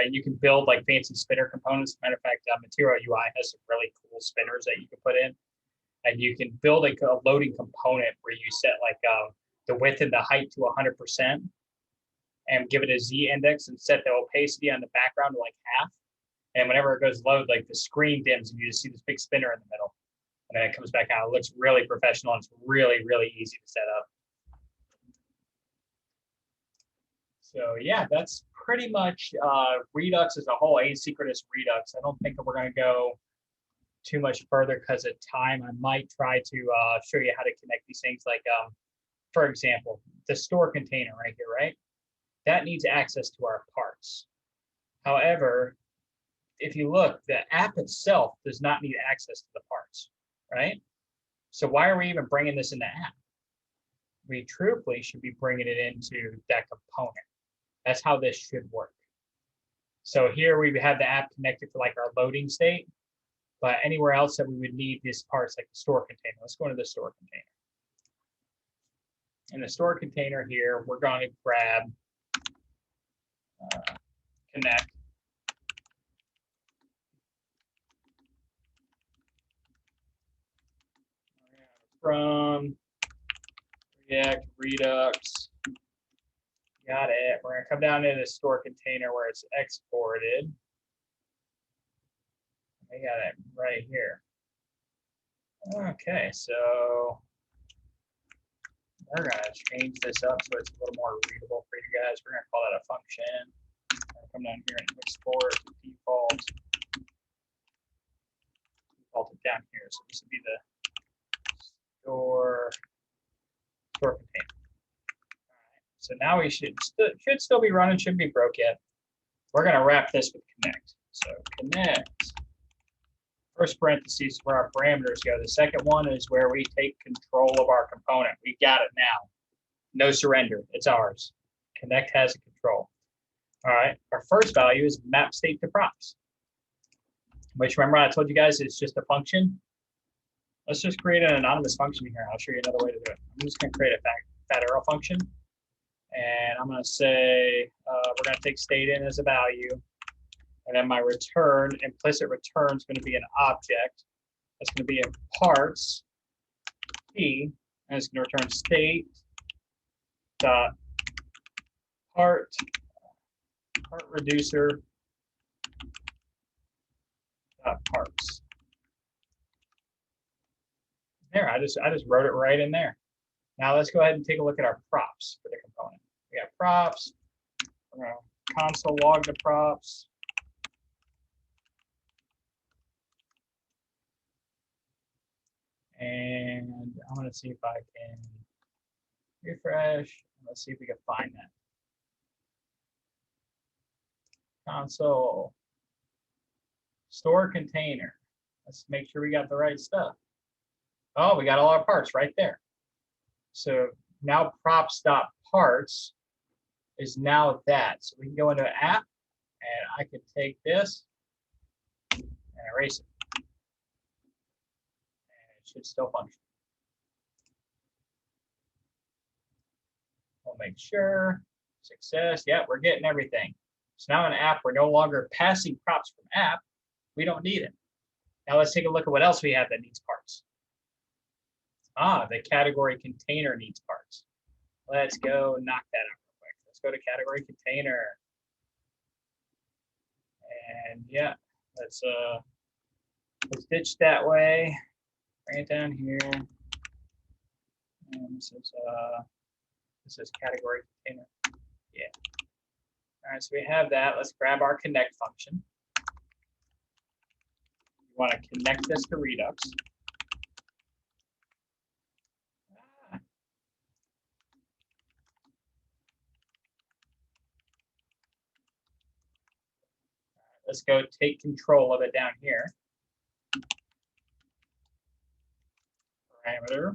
you can build like fancy spinner components. Matter of fact, Material UI has some really cool spinners that you can put in, and you can build a loading component where you set like the width and the height to 100%, and give it a Z index and set the opacity on the background to like half. And whenever it goes load, like the screen dims and you just see this big spinner in the middle, and then it comes back out. It looks really professional. And it's really, really easy to set up. So yeah, that's pretty much Redux as a whole, asynchronous Redux. I don't think we're going to go too much further because of time. I might try to show you how to connect these things. Like, for example, the store container right here, right? That needs access to our parts. However, if you look, the app itself does not need access to the parts, right? So why are we even bringing this in the app? We truthfully should be bringing it into that component. That's how this should work. So here we have the app connected for like our loading state, but anywhere else that we would need these parts, like the store container. Let's go into the store container. In the store container here, we're going to grab connect. From React Redux. Got it. We're going to come down to the store container where it's exported. I got it right here. Okay, so we're going to change this up so it's a little more readable for you guys. We're going to call that a function. Come down here and export default. Default it down here. So this would be the store container. All right. So now we should still be running, shouldn't be broke yet. We're going to wrap this with connect. So connect. First parentheses where our parameters go. The second one is where we take control of our component. We got it now. No surrender. It's ours. Connect has a control. All right. Our first value is map state to props, which remember I told you guys it's just a function. Let's just create an anonymous function here. I'll show you another way to do it. I'm just going to create a fat arrow function. And I'm going to say we're going to take state in as a value. And then my return, implicit return is going to be an object. That's going to be in parts P. And it's going to return state dot part reducer dot parts. There, I just wrote it right in there. Now let's go ahead and take a look at our props for the component. We got props. We're going to console log the props. And I'm going to see if I can refresh. Let's see if we can find that. Console store container. Let's make sure we got the right stuff. Oh, we got all our parts right there. So now props.parts is now that. So we can go into app and I could take this and erase it. And it should still function. We'll make sure. Success. Yeah, we're getting everything. So now in app, we're no longer passing props from app. We don't need it. Now let's take a look at what else we have that needs parts. The category container needs parts. Let's go knock that out real quick. Let's go to category container. And yeah, let's ditch that way. Bring it down here. And this is category container. Yeah. All right, so we have that. Let's grab our connect function. We want to connect this to Redux. Let's go take control of it down here. Parameter.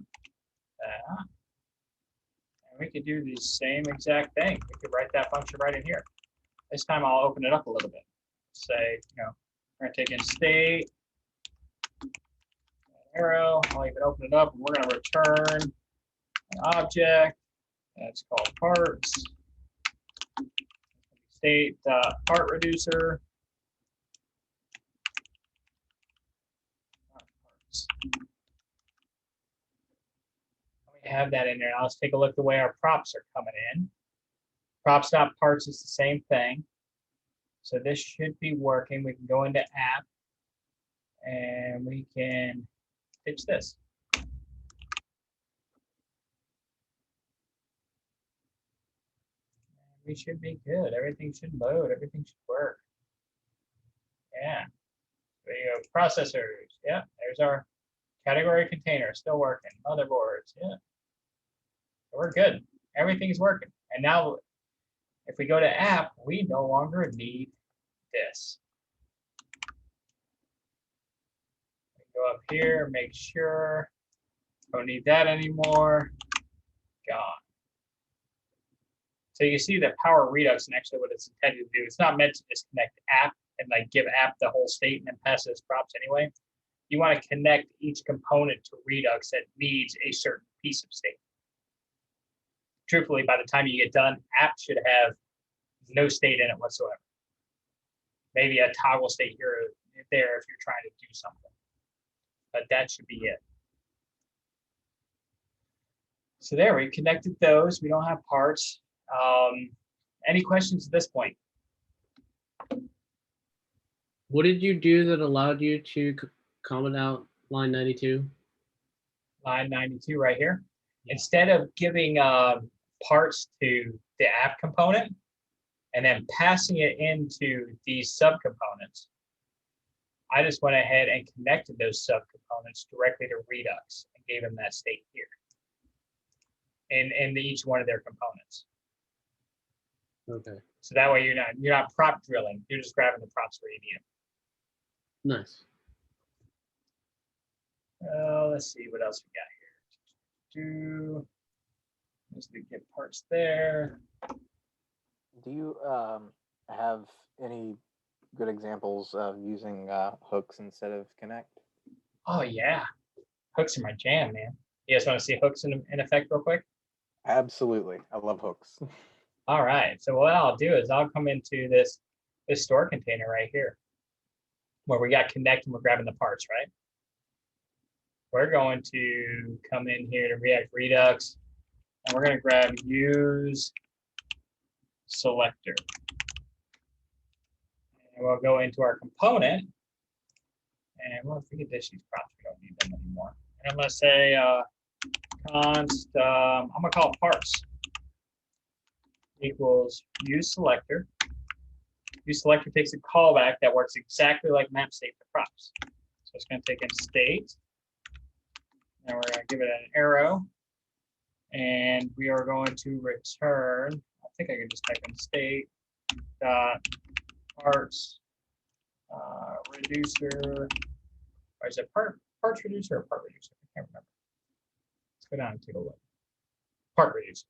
And we could do the same exact thing. We could write that function right in here. This time I'll open it up a little bit. Say, we're going to take in state, arrow. I'll even open it up, and we're going to return an object. That's called parts. state part reducer. We have that in there. Now let's take a look at the way our props are coming in. Props.parts is the same thing. So this should be working. We can go into app and we can pitch this. We should be good. Everything should load. Everything should work. Yeah. There you go. Processors. Yeah. There's our category container. Still working. Motherboards. Yeah. So we're good. Everything's working. And now if we go to app, we no longer need this. Go up here, make sure. Don't need that anymore. Gone. So you see the power redux and actually what it's intended to do. It's not meant to just connect app and like give app the whole state and then pass it as props anyway. You want to connect each component to redux that needs a certain piece of state. Truthfully, by the time you get done, app should have no state in it whatsoever. Maybe a toggle state here or there if you're trying to do something. But that should be it. So there, we connected those. We don't have parts. Any questions at this point? What did you do that allowed you to comment out line 92? Line 92 right here. Instead of giving parts to the app component and then passing it into these subcomponents, I just went ahead and connected those subcomponents directly to Redux and gave them that state here in each one of their components. Okay. So that way you're not prop drilling. You're just grabbing the props where you need them. Nice. Let's see what else we got here. There's the get parts there. Do you have any good examples of using hooks instead of connect? Oh yeah, hooks are my jam, man. You guys want to see hooks in effect real quick? Absolutely, I love hooks. All right, so what I'll do is I'll come into this store container right here where we got connect and we're grabbing the parts, right? We're going to come in here to React Redux and we're going to grab use selector. And we'll go into our component and we'll forget this, these props, we don't need them anymore. And I'm going to say const, I'm going to call it parts equals use selector. Use selector takes a callback that works exactly like map state for props. So it's going to take in state, and we're going to give it an arrow, and we are going to return. I think I can just type in state dot parts reducer. Or is it parts reducer or part reducer? I can't remember. Let's go down and take a look. Part reducer.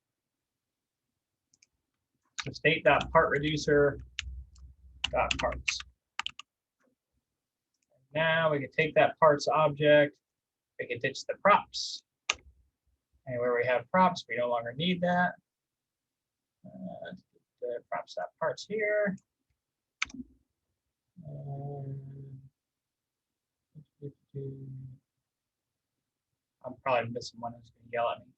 So state dot part reducer dot parts. Now we can take that parts object, we can ditch the props. And where we have props, we no longer need that. The props dot parts here. I'm probably missing one who's going to yell at me.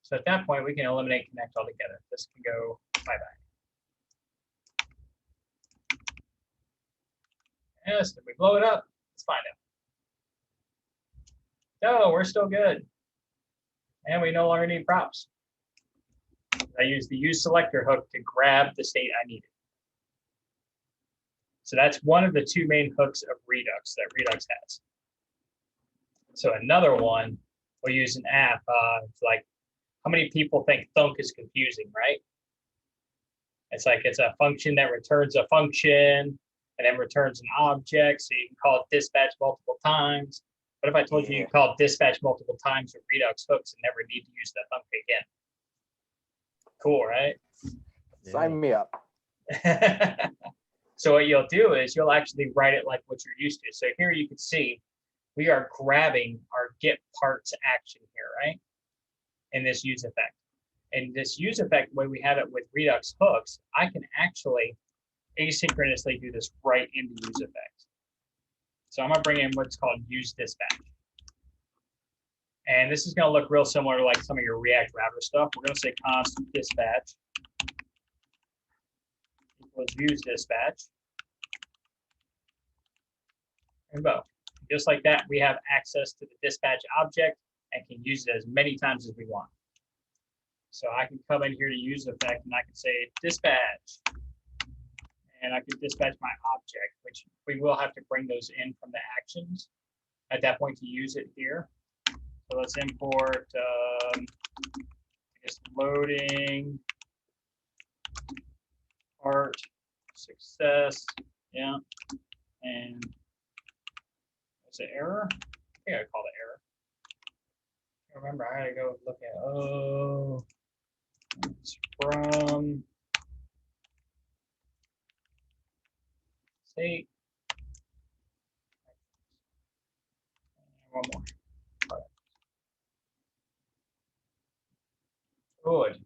So at that point, we can eliminate connect altogether. This can go bye-bye. Yes, did we blow it up? Let's find out. No, we're still good. And we no longer need props. I used the use selector hook to grab the state I needed. So that's one of the two main hooks of Redux that Redux has. So another one, we'll use an app. Like, how many people think thunk is confusing, right? It's like it's a function that returns a function and then returns an object, so you can call it dispatch multiple times. What if I told you you call it dispatch multiple times with Redux hooks and never need to use that thunk again? Cool, right? Sign me up. So what you'll do is you'll actually write it like what you're used to. So here you can see we are grabbing our get parts action here, right? In this use effect. And this use effect, when we have it with Redux hooks, I can actually asynchronously do this right in the use effect. So I'm gonna bring in what's called use dispatch. And this is gonna look real similar to like some of your React router stuff. We're gonna say const dispatch equals use dispatch. And boom. Just like that, we have access to the dispatch object and can use it as many times as we want. So I can come in here to use effect and I can say dispatch. And I can dispatch my object, which we will have to bring those in from the actions at that point to use it here. So let's import just loading part success. Yeah. And what's the error? I think I called it error. I remember I had to go look at it's from state. One more. Good.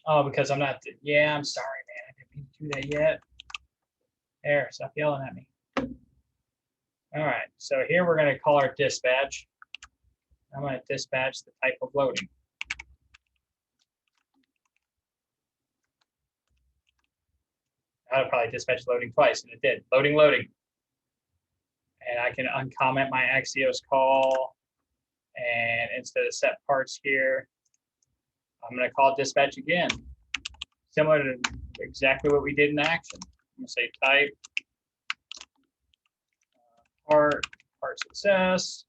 Oh, because I'm not. Yeah, I'm sorry, man. I didn't mean to do that yet. There, stop yelling at me. All right, so here we're going to call our dispatch. I'm going to dispatch the type of loading. I'll probably dispatch loading twice, and it did. Loading, loading. And I can uncomment my Axios call. And instead of set parts here, I'm going to call dispatch again. Similar to exactly what we did in action. I'm going to say type part success.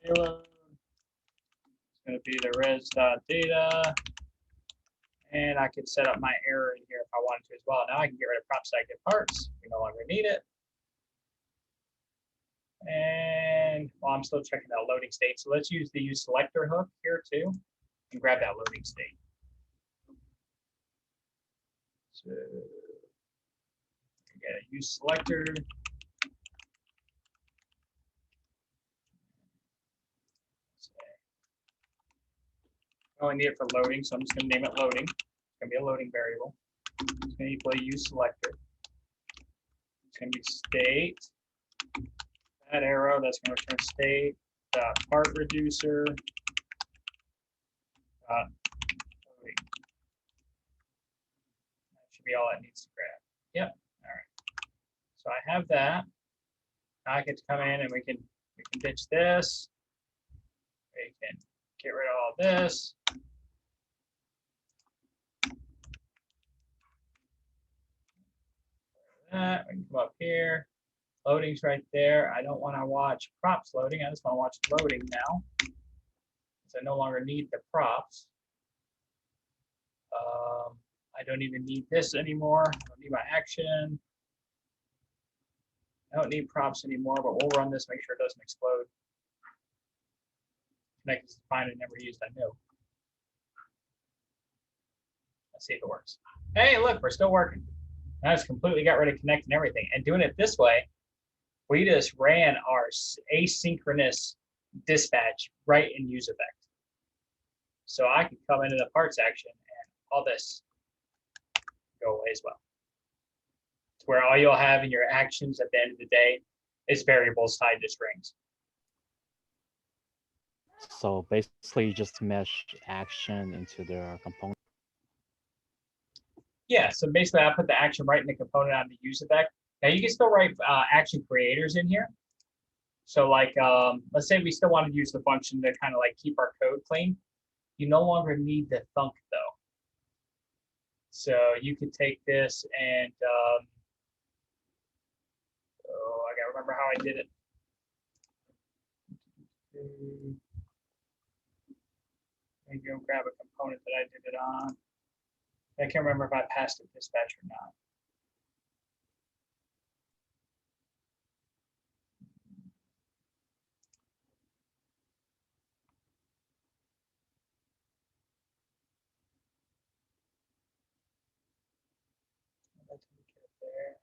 Payload. It's going to be the res.data. And I can set up my error in here if I wanted to as well. Now I can get rid of prop stack get parts. We no longer need it. And well, I'm still checking out loading state. So let's use the use selector hook here too and grab that loading state. So we got a use selector. I only need it for loading, so I'm just going to name it loading. It's going to be a loading variable. It's going to equal a use selector. It's going to be state. That arrow, that's going to return state. Part reducer. Loading. That should be all it needs to grab. Yep. All right. So I have that. Now I get to come in and we can ditch this. We can get rid of all this. That we can come up here. Loading's right there. I don't want to watch props loading. I just want to watch loading now. So I no longer need the props. I don't even need this anymore. I don't need my action. I don't need props anymore, but we'll run this, make sure it doesn't explode. Connect is defined and never used, I know. Let's see if it works. Hey, look, we're still working. I just completely got rid of connect and everything. And doing it this way, we just ran our asynchronous dispatch right in use effect. So I can come into the parts action and all this go away as well. It's where all you'll have in your actions at the end of the day is variables tied to strings. So basically you just mesh action into their component. Yeah, so basically I put the action right in the component on the use effect. Now you can still write action creators in here. So like, let's say we still want to use the function to kind of like keep our code clean. You no longer need the thunk though. So you could take this and, oh, I gotta remember how I did it. Let me go grab a component that I did it on. I can't remember if I passed it dispatch or not. There.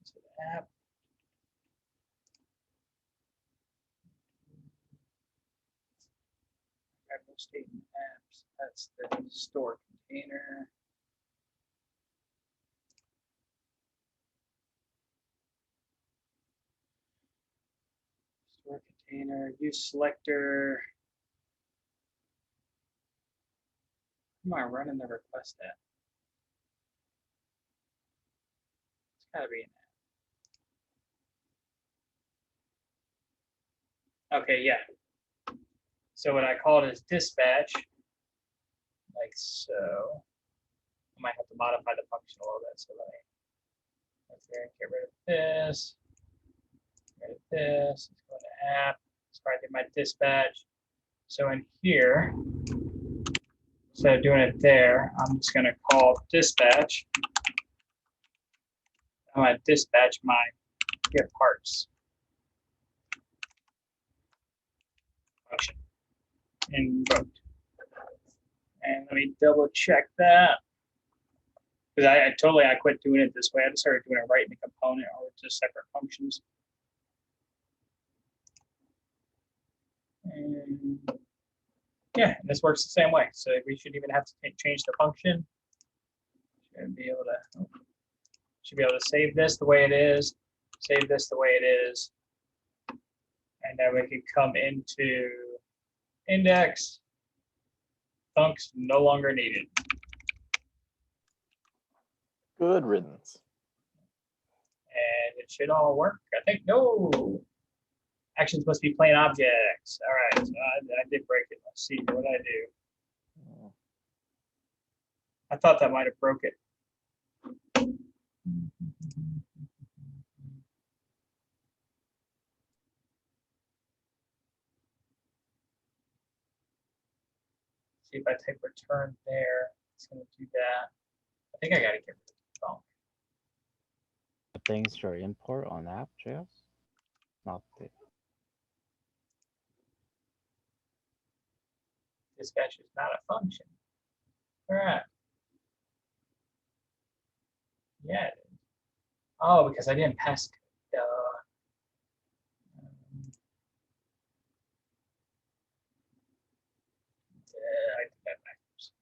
So the app. variable state in apps. That's the store container. Store container, use selector. Am I running the request at? It's gotta be an app. Okay, yeah. So what I call it is dispatch, like so. I might have to modify the function a little bit. So let's get rid of this. Get rid of this. Let's go to app. Let's try to get my dispatch. So in here, instead of doing it there, I'm just going to call dispatch. I'm going to dispatch my get parts function invoked. And let me double check that. Because I quit doing it this way. I just started doing it right in the component or just separate functions. And yeah, this works the same way. So we should even have to change the function. Should be able to save this the way it is, save this the way it is, and then we can come into index. Funcs no longer needed. Good riddance. And it should all work. I think no. Actions must be plain objects. All right, so I did break it. Let's see what I do. I thought that might have broke it. See if I type return there, it's going to do that. I think I got to get rid of the phone. The things your import on app.js, not the. Dispatch is not a function. All right. Yeah. It is. Oh, because I didn't pass. I did that backwards.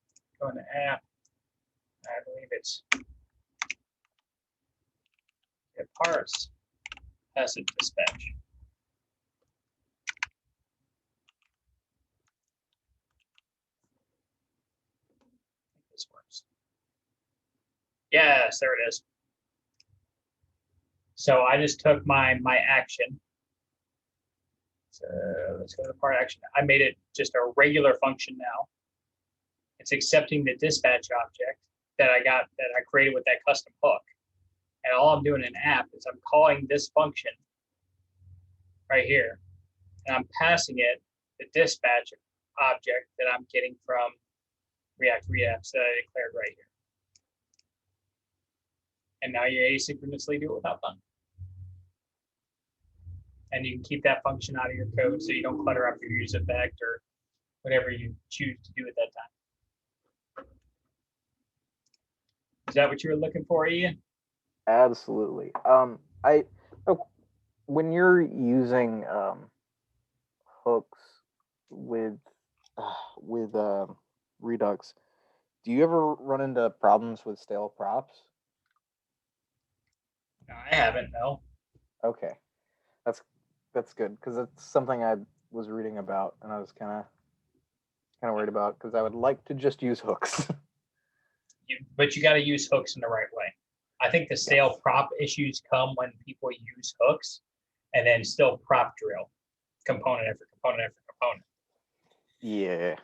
Go into app. I believe it's get parts. Pass it dispatch. This works. Yes, there it is. So I just took my action. So let's go to the part action. I made it just a regular function now. It's accepting the dispatch object that I created with that custom hook. And all I'm doing in app is I'm calling this function right here. And I'm passing it the dispatch object that I'm getting from React Redux that I declared right here. And now you asynchronously do it without fun. And you can keep that function out of your code so you don't clutter up your use effect or whatever you choose to do at that time. Is that what you were looking for, Ian? Absolutely. When you're using hooks with Redux, do you ever run into problems with stale props? No, I haven't, no. Okay, that's good because it's something I was reading about and I was kind of worried about because I would like to just use hooks. But you got to use hooks in the right way. I think the stale prop issues come when people use hooks and then still prop drill component after component after component. Yeah.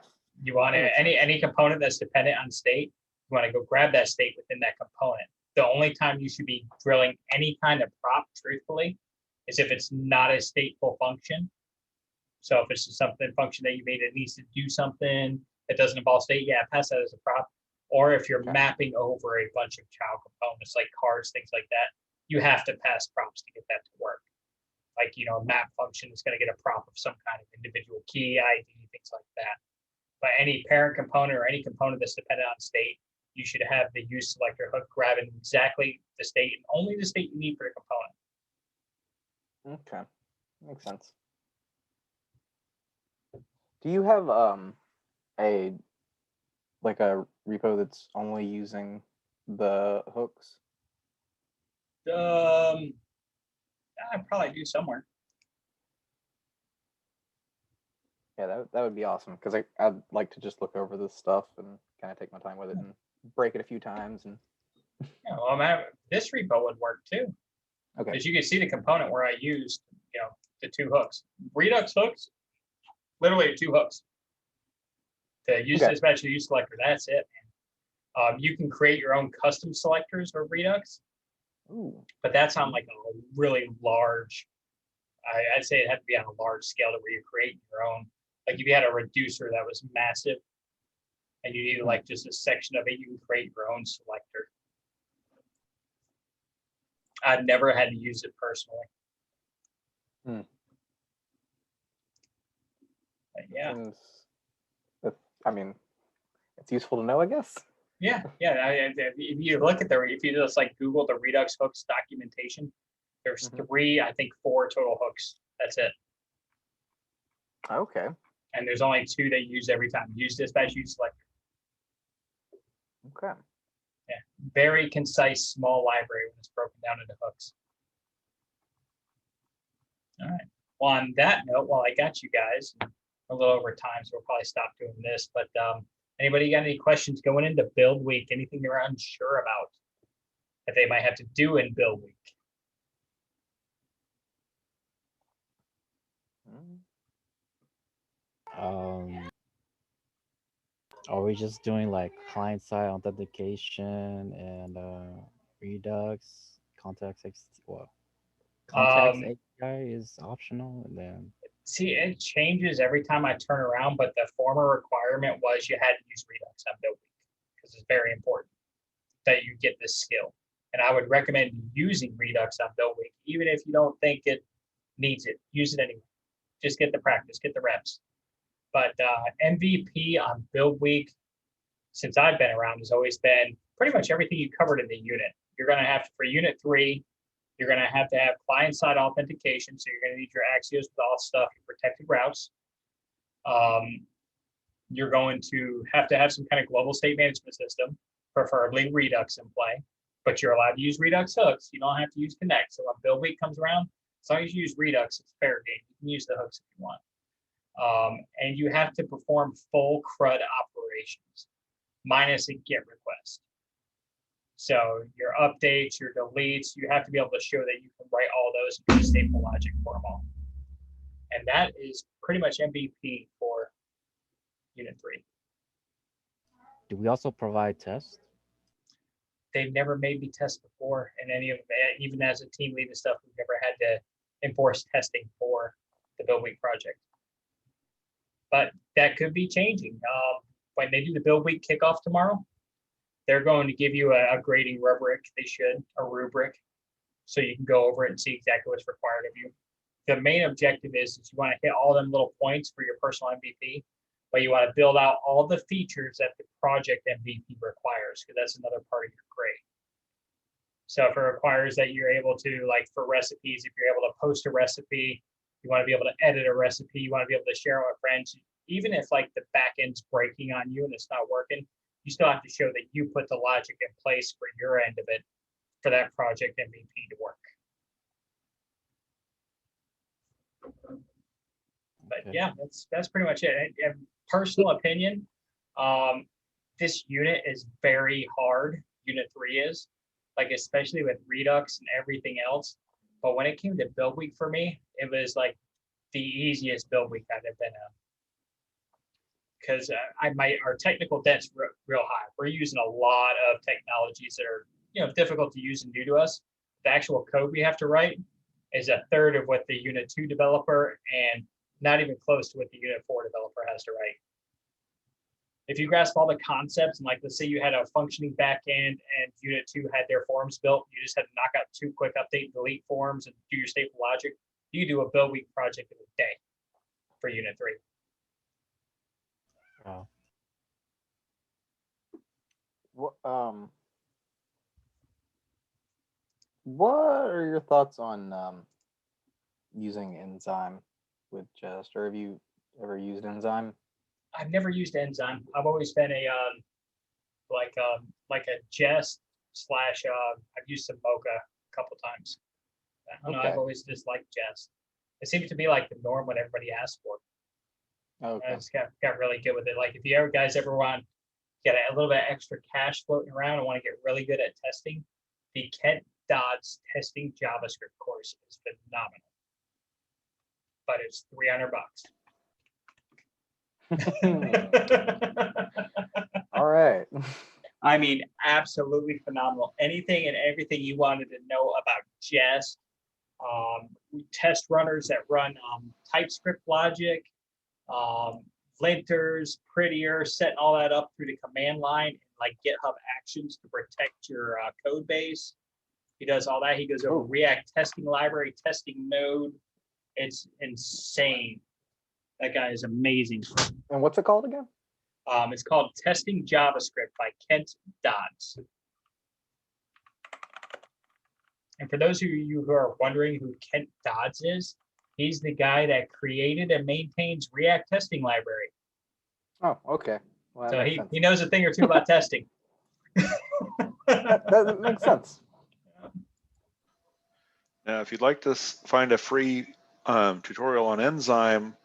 You want any component that's dependent on state, you want to go grab that state within that component. The only time you should be drilling any kind of prop, truthfully, is if it's not a stateful function. So if it's something function that you made that needs to do something that doesn't involve state, yeah, pass that as a prop. Or if you're mapping over a bunch of child components like cars, things like that, you have to pass props to get that to work. Like, a map function is going to get a prop of some kind of individual key, ID, things like that. But any parent component or any component that's dependent on state, you should have the use selector hook grabbing exactly the state and only the state you need for the component. Okay, makes sense. Do you have a like a repo that's only using the hooks? I probably do somewhere. Yeah, that would be awesome because I'd like to just look over this stuff and kind of take my time with it and break it a few times and Yeah, well, this repo would work too. okay. As you can see the component where I used, the 2 hooks. Redux hooks, literally 2 hooks. The use Okay. dispatch, use selector, that's it. You can create your own custom selectors for Redux, Ooh. but that's on like a really large, I'd say it had to be on a large scale to where you create your own. Like if you had a reducer that was massive and you needed like just a section of it, you can create your own selector. I've never had to use it personally. But yeah. I mean, it's useful to know, I guess. Yeah. If you look at if you just like Google the Redux hooks documentation, there's 3, I think 4 total hooks. That's it. Okay. And there's only 2 they use every time. Use dispatch, use selector. Okay. Yeah. Very concise, small library when it's broken down into hooks. All right. Well, on that note, while I got you guys a little over time, so we'll probably stop doing this. But anybody got any questions going into build week? Anything they're unsure about that they might have to do in build week? Are we just doing like client-side authentication and Redux context? Context API is optional, and then See, it changes every time I turn around, but the former requirement was you had to use Redux on build week because it's very important that you get this skill. And I would recommend using Redux on build week, even if you don't think it needs it. Use it anyway. Just get the practice, get the reps. But MVP on build week, since I've been around, has always been pretty much everything you covered in the unit. You're going to have, for unit 3, you're going to have client-side authentication. So you're going to need your Axios with all stuff, your protected routes. You're going to have some kind of global state management system, preferably Redux in play. But you're allowed to use Redux hooks. You don't have to use Connect. So when build week comes around, as long as you use Redux, it's fair game. You can use the hooks if you want. And you have to perform full CRUD operations, minus a GET request. So your updates, your deletes, you have to be able to show that you can write all those and do stateful logic for them all. And that is pretty much MVP for Unit 3. do we also provide tests? They've never made me test before, and any of that, even as a team lead and stuff, we've never had to enforce testing for the build week project. But that could be changing. When they do the build week kickoff tomorrow, they're going to give you a grading rubric. They should, a rubric, so you can go over it and see exactly what's required of you. The main objective is you want to hit all them little points for your personal MVP, but you want to build out all the features that the project MVP requires, because that's another part of your grade. So if it requires that you're able to, like for recipes, if you're able to post a recipe, you want to be able to edit a recipe, you want to be able to share it with friends, even if like the back end's breaking on you and it's not working, you still have to show that you put the logic in place for your end of it for that project MVP to work. But yeah, that's pretty much it. And personal opinion, this unit is very hard. Unit 3 is, like especially with Redux and everything else. But when it came to build week for me, it was like the easiest build week I've ever been on. Because our technical debt's real high. We're using a lot of technologies that are difficult to use and new to us. The actual code we have to write is a third of what the Unit 2 developer and not even close to what the Unit 4 developer has to write. If you grasp all the concepts, and like let's say you had a functioning backend and Unit 2 had their forms built, you just had to knock out 2 quick update and delete forms and do your stateful logic, you do a build week project in a day for Unit 3. Wow. What are your thoughts on using Enzyme with Jest, or have you ever used Enzyme? I've never used Enzyme. I've always been a like a Jest slash I've used some Mocha a couple times. I don't know, I've Okay. always disliked Jest. It seems to be like the norm what everybody asks for. I Okay. just got really good with it. Like if you ever guys ever want get a little bit of extra cash floating around and want to get really good at testing, the Kent Dodds testing JavaScript course is phenomenal. But it's $300. All right. I mean, absolutely phenomenal. Anything and everything you wanted to know about Jest, test runners that run TypeScript logic, linters, prettier, setting all that up through the command line, like GitHub Actions to protect your code base. He does all that. He goes over React testing library, testing node. It's insane. That guy is amazing. And what's it called again? It's called Testing JavaScript by Kent Dodds. And for those of you who are wondering who Kent Dodds is, he's the guy that created and maintains React testing library. Oh, okay. Well, that So makes sense. he knows a thing or two about testing. That makes sense. Now, if you'd like to find a free tutorial on Enzyme,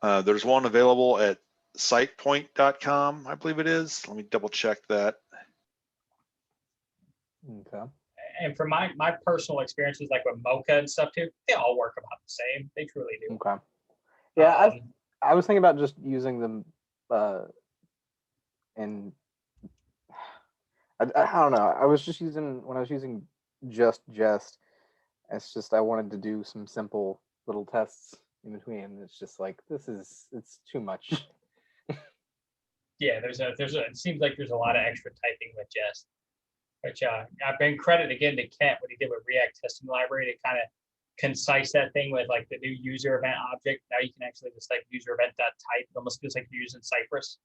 there's one available at sitepoint.com, I believe it is. Let me double check that. Okay. And from my personal experiences, like with Mocha and stuff too, they all work about the same. They truly do. Okay. Yeah, Um, I was thinking about just using them in I don't know. I was just using when I was using just it's just I wanted to do some simple little tests in between. It's just like it's too much. yeah, it seems like there's a lot of extra typing with Jest. Which I've been credit again to Kent what he did with React testing library to kind of concise that thing with like the new user event object. Now you can actually just like user event dot type. It almost feels like you're using Cypress.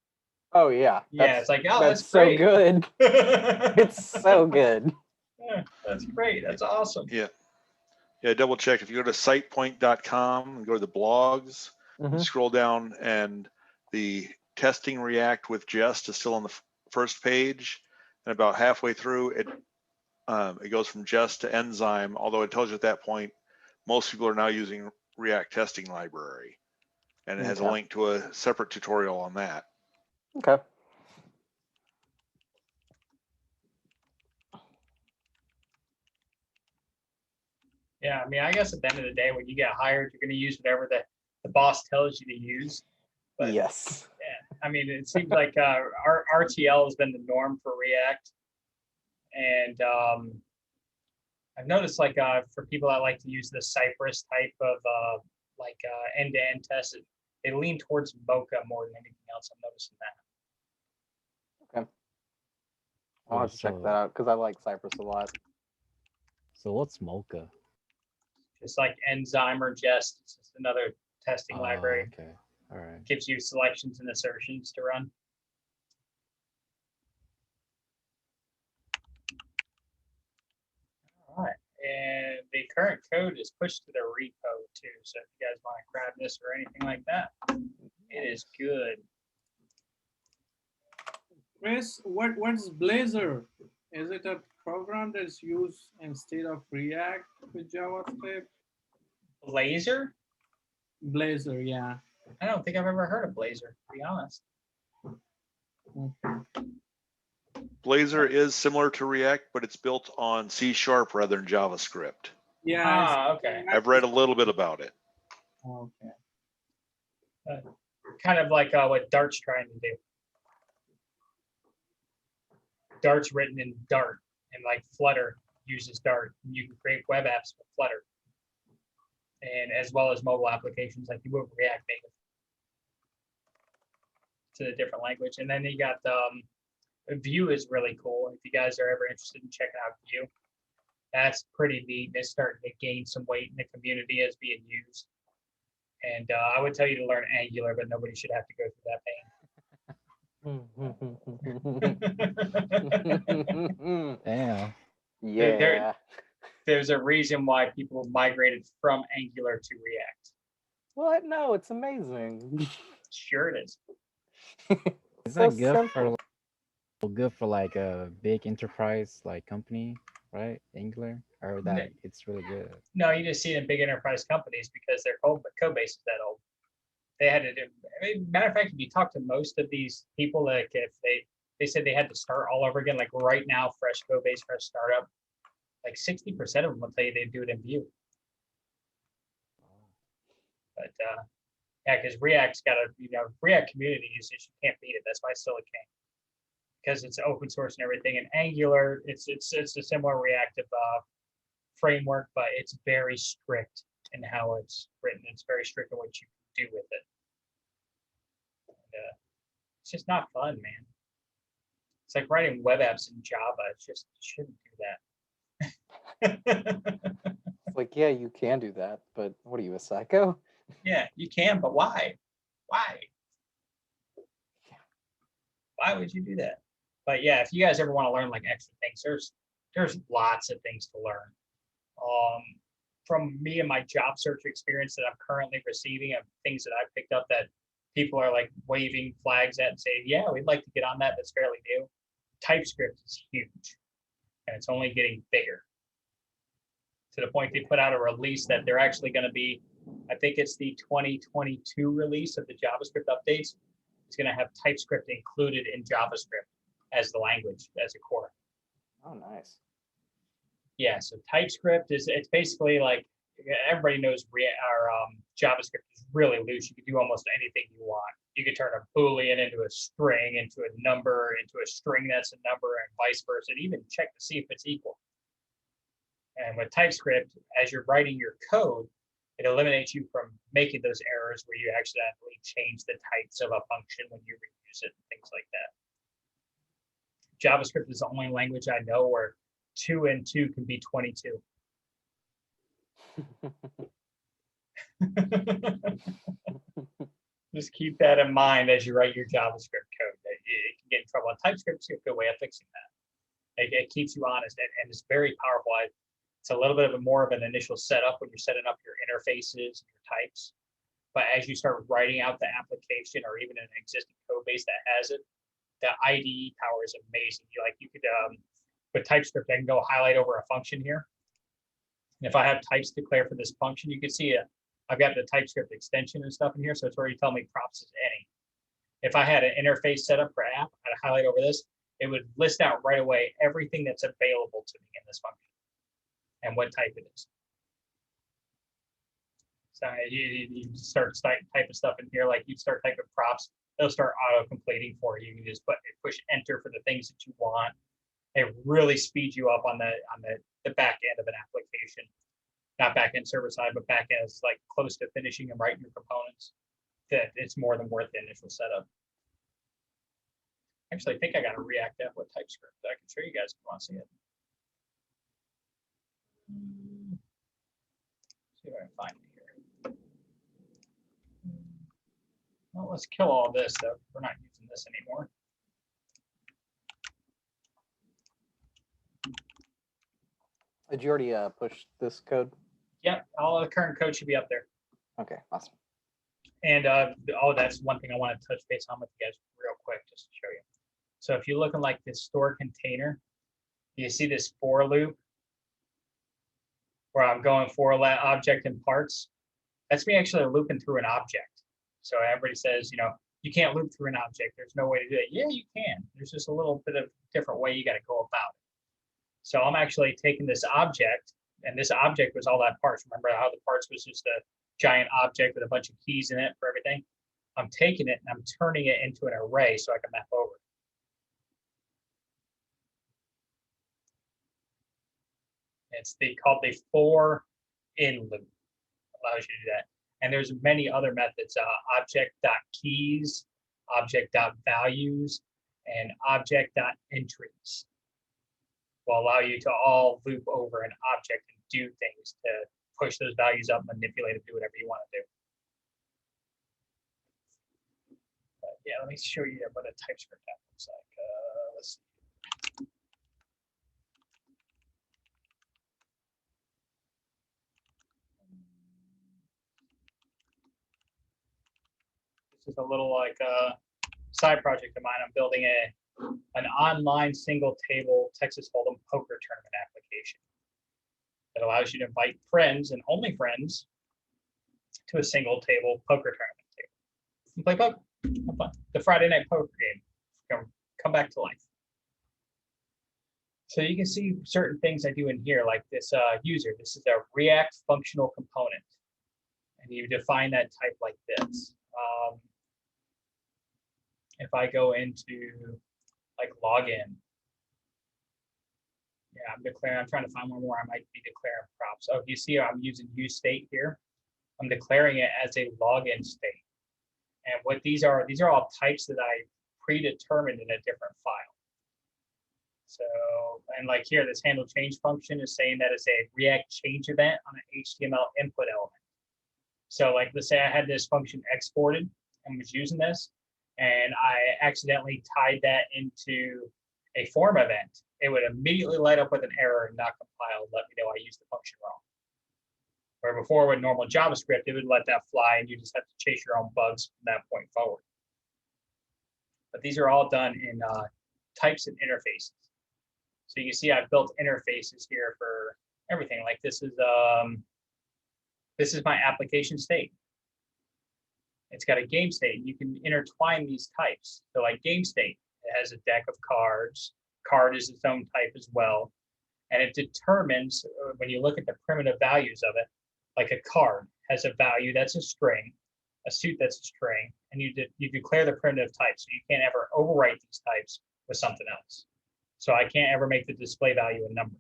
Oh yeah. Yeah, it's like, oh, that's that's so great. good. It's It's so good. Yeah, that's great. That's awesome. Yeah, double check. If you go to sitepoint.com and go to the blogs, Mhm. scroll down, and the testing React with Jest is still on the first page. And about halfway through, it goes from Jest to Enzyme, although it tells you at that point, most people are now using React testing library. And it has a Okay. link to a separate tutorial on that. Okay. Yeah, I mean, I guess at the end of the day, when you get hired, you're going to use whatever the boss tells you to use. But Yes. yeah, I mean, it seems like our RTL has been the norm for React. And I've noticed like for people that like to use the Cypress type of end-to-end tests, they lean towards Mocha more than anything else. I'm noticing that. Okay. I'll have to check that out because I like Cypress a lot. So what's Mocha? It's like Enzyme or Jest. It's just another testing library. Okay. All right. Gives you selections and assertions to run. All right. And the current code is pushed to the repo too. So if you guys want to grab this or anything like that, it is good. Chris, what's Blazor? Is it a program that's used instead of React with JavaScript? Blazor? Blazor, yeah. I don't think I've ever heard of Blazor, to be honest. Blazor is similar to React, but it's built on C# rather than JavaScript. Yeah. Ah, okay. I've read a little bit about it. Okay. Kind of like what Dart's trying to do. Dart's written in Dart, and like Flutter uses Dart. You can create web apps with Flutter, and as well as mobile applications like you would with React Native. To a different language, and then you got Vue is really cool. If you guys are ever interested in checking out Vue, that's pretty neat. It's starting to gain some weight in the community as being used. And I would tell you to learn Angular, but nobody should have to go through that pain. Damn. Yeah. There's a reason why people migrated from Angular to React. What? No, it's amazing. Sure it is. Is So that good for simple. good for like a big enterprise like company, right? Angular, or that it's really good. No, you just see it in big enterprise companies because their code base is that old. They had to do. I mean, matter of fact, if you talk to most of these people, like if they said they had to start all over again, like right now, fresh code base, fresh startup, like 60% of them will tell you they do it in Vue. But yeah, because React's got a React community usage, you can't beat it. That's why Silicon, because it's open source and everything. And Angular, it's a similar reactive framework, but it's very strict in how it's written. It's very strict in what you can do with it. And, it's just not fun, man. It's like writing web apps in Java. It's just, you shouldn't do that. It's like, yeah, you can do that, but what are you, a psycho? Yeah, you can, but why? Why? Why would you do that? But yeah, if you guys ever want to learn like extra things, there's lots of things to learn. From me and my job search experience that I'm currently receiving, of things that I've picked up that people are like waving flags at and saying, yeah, we'd like to get on that. That's fairly new. TypeScript is huge, and it's only getting bigger. To the point they put out a release that they're actually going to be, I think it's the 2022 release of the JavaScript updates. It's going to have TypeScript included in JavaScript as the language, as a core. Oh, nice. Yeah, so TypeScript it's basically like, everybody knows JavaScript is really loose. You can do almost anything you want. You can turn a Boolean into a string, into a number, into a string that's a number, and vice versa, and even check to see if it's equal. And with TypeScript, as you're writing your code, it eliminates you from making those errors where you accidentally change the types of a function when you reuse it and things like that. JavaScript is the only language I know where 2 and 2 can be 22. Just keep that in mind as you write your JavaScript code. You can get in trouble. And TypeScript's a good way of fixing that. It keeps you honest, and it's very powerful. It's a little bit of more of an initial setup when you're setting up your interfaces and your types. But as you start writing out the application, or even an existing code base that has it, the IDE power is amazing. You could with TypeScript, I can go highlight over a function here. And if I have types declared for this function, you can see I've got the TypeScript extension and stuff in here, so it's already telling me props is any. If I had an interface set up for app, I'd highlight over this, it would list out right away everything that's available to me in this function and what type it is. So you start typing stuff in here, like you start typing props, they'll start auto-completing for you. You can just push enter for the things that you want. It really speeds you up on the back end of an application. Not back end server side, but back end is like close to finishing and writing your components. That it's more than worth the initial setup. Actually, I think I got a React app with TypeScript. I can show you guys if you want to see it. See if I can find it here. Well, let's kill all this though. We're not using this anymore. Did you already push this code? Yep, all of the current code should be up there. Okay, awesome. And that's one thing I want to touch base on with you guys real quick, just to show you. So if you look in like this store container, you see this for loop where I'm going for object and parts. That's me actually looping through an object. So everybody says, you can't loop through an object. There's no way to do it. Yeah, you can. There's just a little bit of different way you got to go about it. So I'm actually taking this object, and this object was all that parts. Remember how the parts was just a giant object with a bunch of keys in it for everything? I'm taking it and I'm turning it into an array so I can map over. It's called the for in loop. Allows you to do that. And there's many other methods, object.keys, object.values, and object.entries will allow you to all loop over an object and do things to push those values up, manipulate them, do whatever you want to do. But yeah, let me show you what a TypeScript app looks like. Let's see. This is a little like side project of mine. I'm building an online single table Texas Hold'em poker tournament application that allows you to invite friends and only friends to a single table poker tournament table and play poker. Have fun. The Friday night poker game come back to life. So you can see certain things I do in here, like this user. This is a React functional component, and you define that type like this. If I go into like login, yeah, I'm trying to find one more. I might be declaring props. Oh, you see, I'm using useState here. I'm declaring it as a login state. And what these are all types that I predetermined in a different file. So, and like here, this handle change function is saying that it's a React change event on an HTML input element. So like, let's say I had this function exported and was using this, and I accidentally tied that into a form event. It would immediately light up with an error and not compile and let me know I used the function wrong. Where before with normal JavaScript, it would let that fly and you just have to chase your own bugs from that point forward. But these are all done in types and interfaces. So you see I've built interfaces here for everything. Like this is my application state. It's got a game state. You can intertwine these types. So like game state, it has a deck of cards. Card is its own type as well. And it determines, when you look at the primitive values of it, like a card has a value that's a string, a suit that's a string, and you declare the primitive type. So you can't ever overwrite these types with something else. So I can't ever make the display value a number.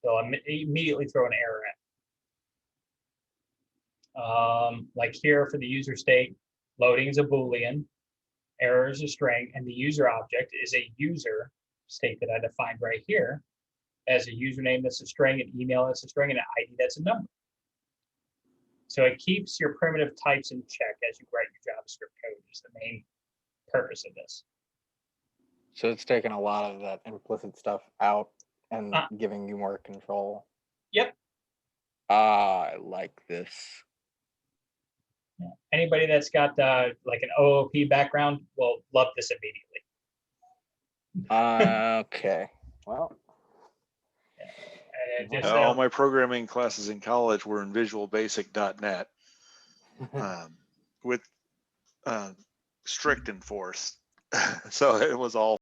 They'll immediately throw an error in. Like here for the user state, loading is a Boolean, error is a string, and the user object is a user state that I defined right here as a username that's a string, an email that's a string, and an ID that's a number. So it keeps your primitive types in check as you write your JavaScript code is the main purpose of this. So it's taking a lot of that implicit stuff out and giving you more control. Yep. I like this. Yeah. Anybody that's got like an OOP background will love this immediately. Okay. Well. All my programming classes in college were in visualbasic.net with strict enforced. So it was all